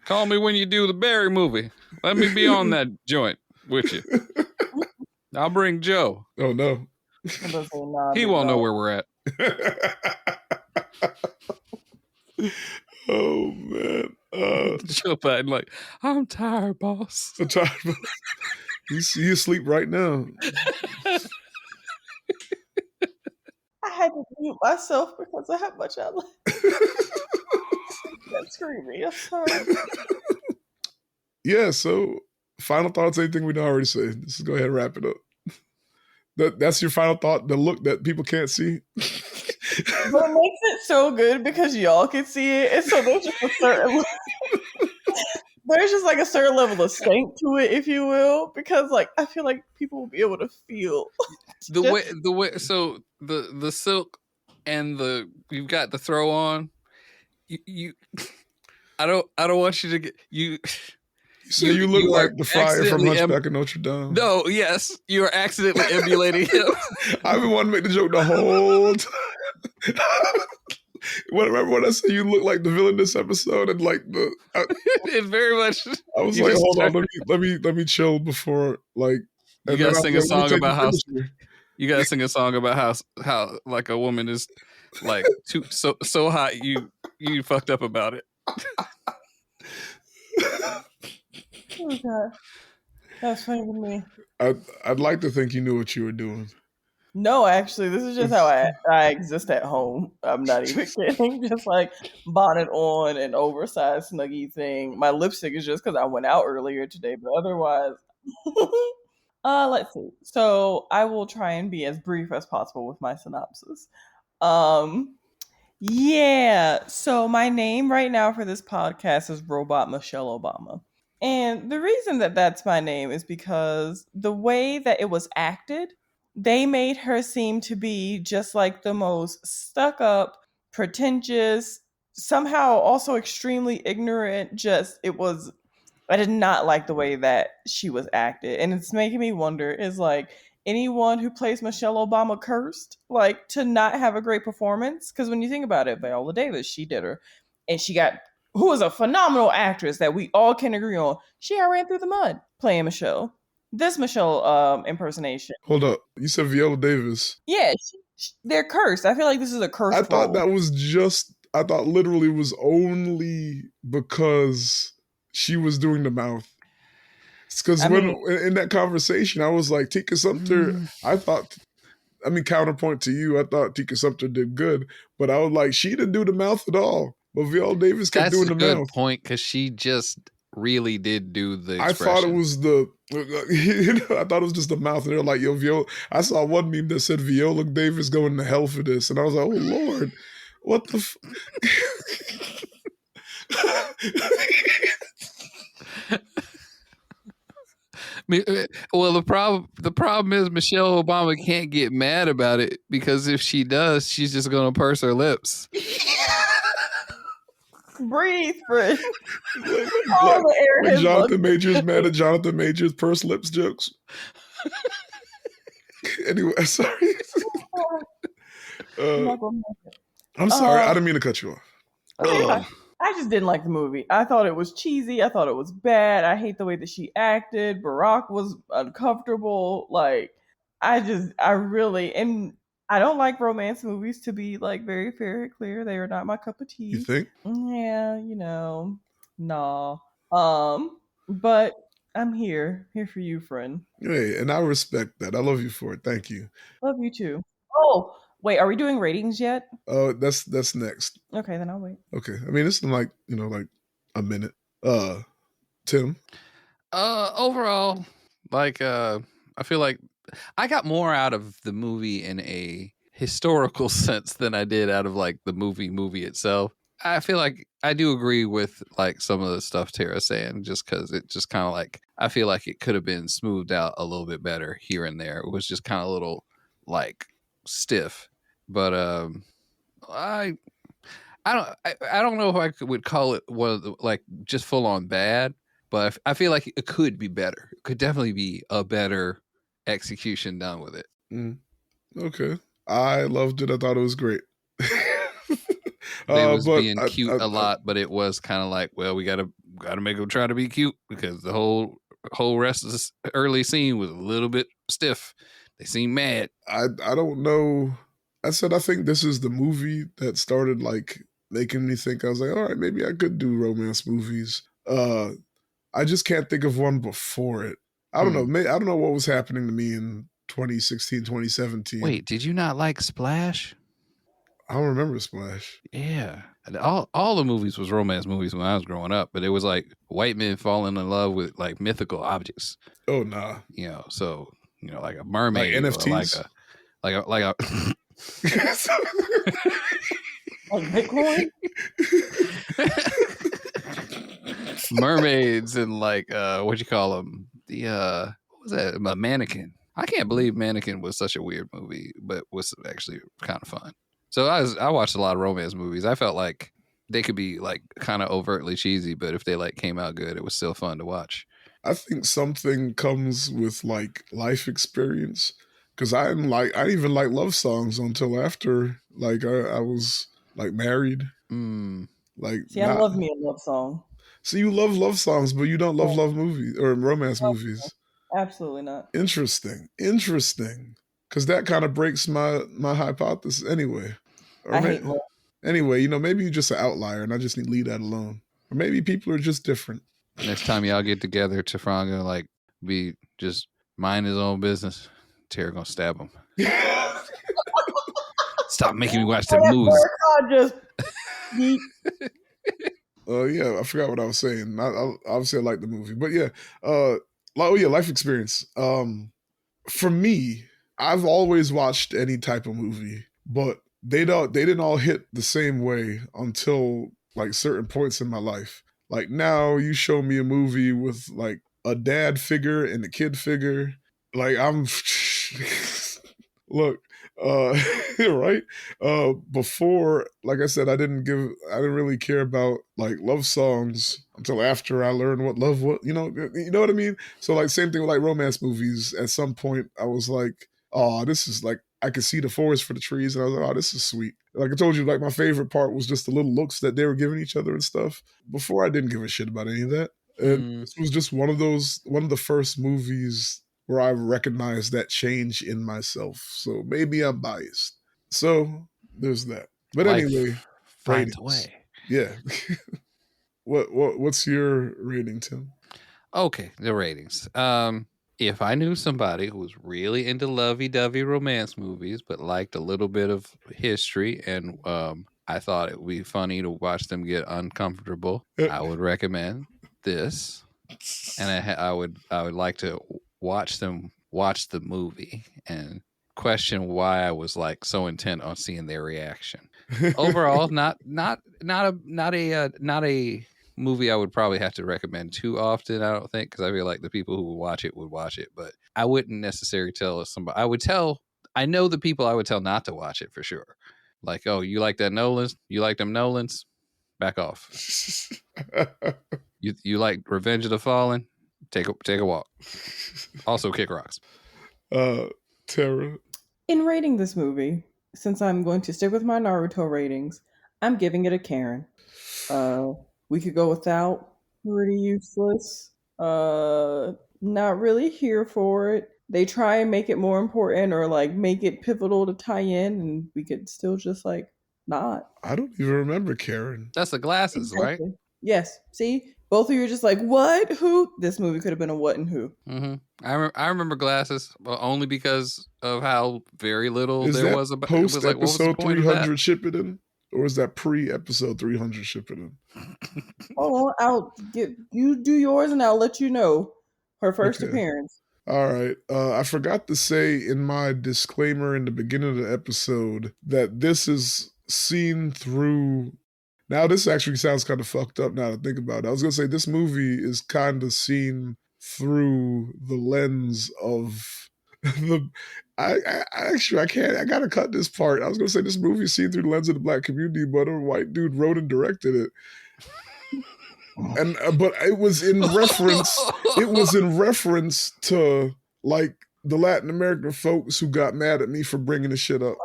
Call me when you do the Barry movie. Let me be on that joint with you. I'll bring Joe. Oh, no. He won't know where we're at. Oh, man. Joe Biden, like, I'm tired, boss. I'm tired, boss. He's asleep right now. I had to mute myself because of how much I like. That's creepy. I'm sorry. Yeah, so final thoughts, anything we don't already say. Let's go ahead and wrap it up. That's your final thought, the look that people can't see? What makes it so good because y'all can see it, and so there's just a certain there's just like a certain level of stank to it, if you will, because like I feel like people will be able to feel the way so the silk and you've got the throw on. You I don't want you to get you. So you look like the friar from Hunchback of Notre Dame. No, yes, you are accidentally emulating him. I've been wanting to make the joke the whole time. Remember when I said you look like the villain this episode, and like it's very much. I was like, hold on, let me chill before like. You gotta sing a song about how. You gotta sing a song about how like a woman is like so hot you fucked up about it. Oh God. That's funny to me. I'd like to think you knew what you were doing. No, actually, this is just how I exist at home. I'm not even kidding. Just like bonnet on and oversized snuggie thing. My lipstick is just because I went out earlier today, but otherwise. Let's see. So I will try and be as brief as possible with my synopsis. Yeah. So my name right now for this podcast is Robot Michelle Obama. And the reason that that's my name is because the way that it was acted, they made her seem to be just like the most stuck up, pretentious, somehow also extremely ignorant. I did not like the way that she was acted. And it's making me wonder, is like anyone who plays Michelle Obama cursed, like to not have a great performance? Because when you think about it, Viola Davis, she did her. And she got who is a phenomenal actress that we all can agree on. She ran through the mud playing Michelle. This Michelle impersonation. Hold up. You said Viola Davis. Yeah, they're cursed. I feel like this is a cursed I thought role. that was just, I thought literally was only because she was doing the mouth. Because in that conversation, I was like, Tika Sumpter, I thought, I mean, counterpoint to you, I thought Tika Sumpter did good, but I was like, she didn't do the mouth at all. But Viola Davis kept doing the mouth. That's a good point, because she just really did do the expression. I thought it was I thought it was just the mouth. And they're like, yo, Viola. I saw one meme that said Viola Davis going to hell for this. And I was like, oh, Lord, what the Well, the problem is Michelle Obama can't get mad about it, because if she does, she's just going to purse her lips. Breathe, Fred. Like Jonathan Majors mad at Jonathan Majors purse lips jokes. Anyway, sorry. I'm sorry. I didn't mean to cut you off. I just didn't like the movie. I thought it was cheesy. I thought it was bad. I hate the way that she acted. Barack was uncomfortable. Like, I really, and I don't like romance movies, to be like very fair and clear. They are not my cup of tea. You think? Yeah, nah. But I'm here for you, friend. Hey, and I respect that. I love you for it. Thank you. Love you too. Oh, wait, are we doing ratings yet? That's next. Okay, then I'll wait. Okay. I mean, it's like, like a minute. Tim? Overall, like, I feel like I got more out of the movie in a historical sense than I did out of like the movie itself. I feel like I do agree with like some of the stuff Terra's saying, just because it just kind of like, I feel like it could have been smoothed out a little bit better here and there. It was just kind of a little like stiff, but I don't know if I would call it one of the, like just full on bad, but I feel like it could be better. It could definitely be a better execution done with it. Okay. I loved it. I thought it was great. They was being cute a lot, but it was kind of like, well, we gotta make them try to be cute, because the whole rest of this early scene was a little bit stiff. They seem mad. I don't know. I think this is the movie that started like making me think. I was like, all right, maybe I could do romance movies. I just can't think of one before it. I don't know. I don't know what was happening to me in 2016, 2017. Wait, did you not like Splash? I don't remember Splash. Yeah. All the movies was romance movies when I was growing up, but it was like white men falling in love with like mythical objects. Oh, nah. So, like a mermaid. Like NFTs? Or like a like Bitcoin? Mermaids and like, what you call them? What was that? A Mannequin. I can't believe Mannequin was such a weird movie, but was actually kind of fun. So I watched a lot of romance movies. I felt like they could be like kind of overtly cheesy, but if they like came out good, it was still fun to watch. I think something comes with like life experience, because I didn't even like love songs until after like I was like married. Like, see, I love me a love song. So you love love songs, but you don't love love movies or romance movies. Absolutely not. Interesting. Because that kind of breaks my hypothesis anyway. I hate love. Anyway, maybe you're just an outlier and I just need to leave that alone. Or maybe people are just different. Next time y'all get together, Tefron gonna like be just mind his own business. Terra gonna stab him. Stop making me watch the movies. Yeah, I forgot what I was saying. I obviously I like the movie, but yeah, life experience. For me, I've always watched any type of movie, but they didn't all hit the same way until like certain points in my life. Like now, you show me a movie with like a dad figure and a kid figure. Like I'm, look, right? Before, like I said, I didn't really care about like love songs until after I learned what love was. You know what I mean? So like same thing with like romance movies. At some point, I was like, oh, this is like, I could see the forest for the trees, and I was like, oh, this is sweet. Like I told you, like my favorite part was just the little looks that they were giving each other and stuff. Before I didn't give a shit about any of that. And this was just one of the first movies where I recognized that change in myself. So maybe I'm biased. So there's that. But Life anyway, finds ratings. a way. Yeah. What's your rating, Tim? Okay, the ratings. If I knew somebody who was really into lovey-dovey romance movies but liked a little bit of history, and I thought it would be funny to watch them get uncomfortable, I would recommend this. And I would like to watch them watch the movie and question why I was like so intent on seeing their reaction. Overall, not a movie I would probably have to recommend too often. I don't think, because I feel like the people who would watch it, but I wouldn't necessarily tell somebody. I know the people I would tell not to watch it for sure. Like, oh, you like that Nolans? You like them Nolans? Back off. You like Revenge of the Fallen? Take a walk. Also, kick rocks. Terra. In rating this movie, since I'm going to stick with my Naruto ratings, I'm giving it a Karen. We could go without. Pretty useless. Not really here for it. They try and make it more important or like make it pivotal to tie in, and we could still just like not. I don't even remember Karen. That's the glasses, Exactly. right? Yes. See, both of you are just like, what? Who? This movie could have been a what and who. Mm-hmm. I remember glasses, but only because of how very little Is there that was about. It post was like, what was the episode point of that? 300 Shippuden? Or is that pre-episode 300 Shippuden? Hold on, you do yours, and I'll let you know her first appearance. All right. I forgot to say in my disclaimer in the beginning of the episode that this is seen through. Now, this actually sounds kind of fucked up now to think about it. I was going to say this movie is kind of seen through the lens of the. I can't. I gotta cut this part. I was going to say this movie is seen through the lens of the black community, but a white dude wrote and directed it. And but it was in reference. It was in reference to like the Latin American folks who got mad at me for bringing the shit up.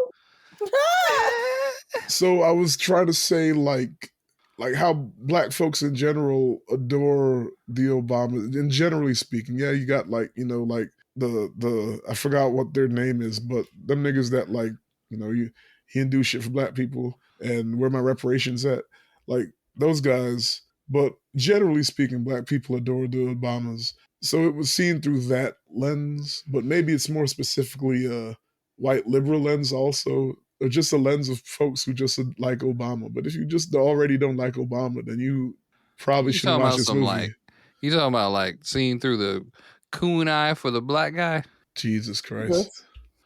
So I was trying to say like how black folks in general adore the Obamas. And generally speaking, yeah, you got like like the I forgot what their name is, but them niggas that like he didn't do shit for black people and where my reparations at, like those guys. But generally speaking, black people adore the Obamas. So it was seen through that lens, but maybe it's more specifically a white liberal lens also, or just a lens of folks who just like Obama. But if you just already don't like Obama, then you probably shouldn't watch this movie. You talking about like seeing through the coon eye for the black guy? Jesus Christ.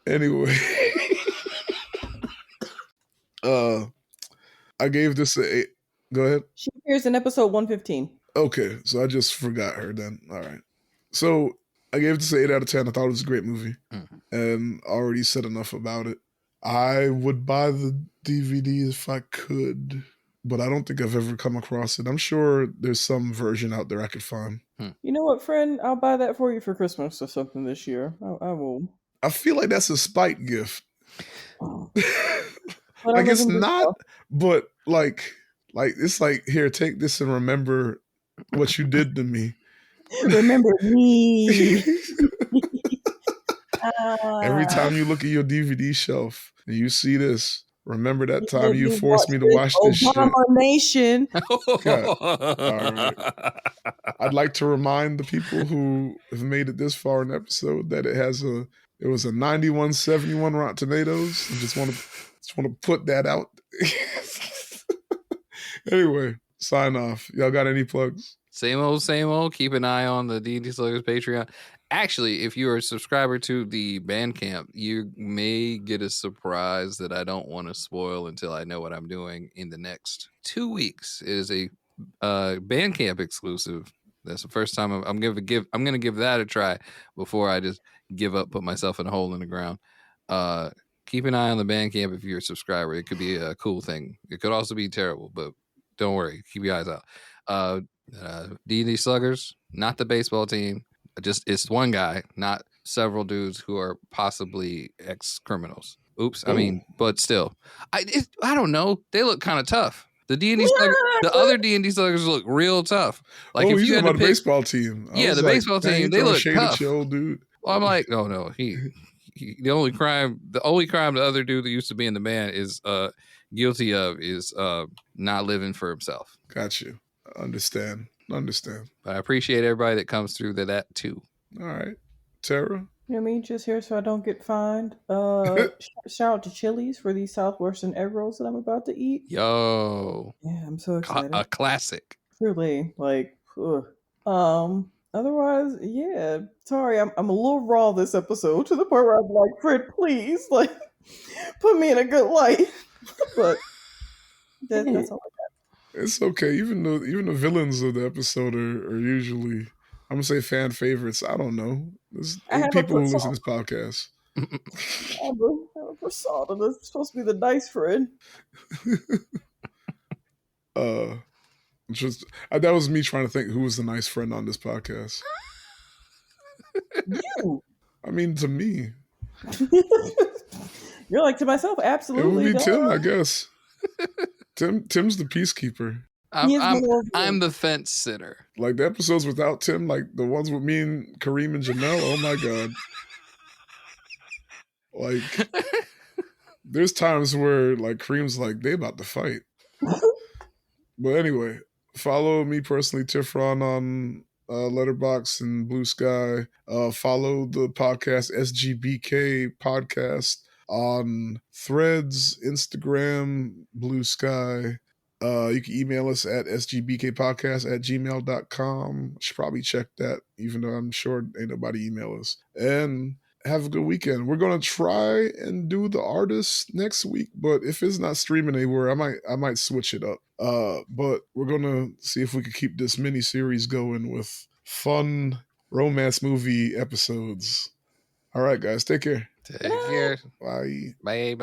Anyway. I gave this a 8. Go ahead. She appears in episode 115. Okay, so I just forgot her then. All right. So I gave this an 8 out of 10. I thought it was a great movie. And already said enough about it. I would buy the DVD if I could, but I don't think I've ever come across it. I'm sure there's some version out there I could find. You know what, friend? I'll buy that for you for Christmas or something this year. I will. I feel like that's a spite gift. Like it's not, but like it's like, here, take this and remember what you did to me. Remember me. Every time you look at your DVD shelf and you see this, remember that time you forced me to watch this shit. Nation. God. All right. I'd like to remind the people who have made it this far in the episode that it was a 91.71 Rotten Tomatoes. I just want to put that out. Anyway, sign off. Y'all got any plugs? Same old. Keep an eye on the D&D Sluggers Patreon. Actually, if you're a subscriber to the Bandcamp, you may get a surprise that I don't want to spoil until I know what I'm doing in the next 2 weeks. It is a Bandcamp exclusive. That's the first time I'm going to give that a try before I just give up, put myself in a hole in the ground. Keep an eye on the Bandcamp if you're a subscriber. It could be a cool thing. It could also be terrible, but don't worry. Keep your eyes out. D&D Sluggers, not the baseball team. It's one guy, not several dudes who are possibly ex-criminals. Oops. I mean, but still, I don't know. They look kind of tough. The D&D sluggers, the other D&D sluggers look real tough. Like if you had to pick, pick, baseball team. The baseball team, they look tough. Your old dude. Well, I'm like, no. He the only crime the other dude that used to be in the band is guilty of is not living for himself. Got you. Understand. But I appreciate everybody that comes through that too. All right, Terra. You know me, just here so I don't get fined. Shout out to Chili's for these Southwestern egg rolls that I'm about to eat. Yo, yeah, I'm so excited. A classic. Truly, like, ugh. Otherwise, yeah. Sorry, I'm a little raw this episode to the point where I'm like, Fred, please, like, put me in a good light. But that's all I got. It's okay. Even the villains of the episode are usually, I'm gonna say, fan favorites. I don't know. There's people who listen to this podcast. I have a persona that's supposed to be the nice friend. That was me trying to think who was the nice friend on this podcast. You. I mean, to me. You're like, to myself, absolutely. It would be Tim, I guess. Tim's the peacekeeper. I'm the fence sitter. Like the episodes without Tim, like the ones with me and Kareem and Janelle. Oh my god! Like, there's times where like Kareem's like they about to fight. But anyway, follow me personally, Tifron, on Letterboxd and Blue Sky. Follow the podcast SGBK Podcast on Threads, Instagram, Blue Sky. You can email us at sgbkpodcast@gmail.com. Should probably check that, even though I'm sure ain't nobody email us. And have a good weekend. We're gonna try and do the artist next week, but if it's not streaming anywhere, I might switch it up. But we're gonna see if we can keep this mini series going with fun romance movie episodes. All right, guys, take care. Take care. Bye. Bye.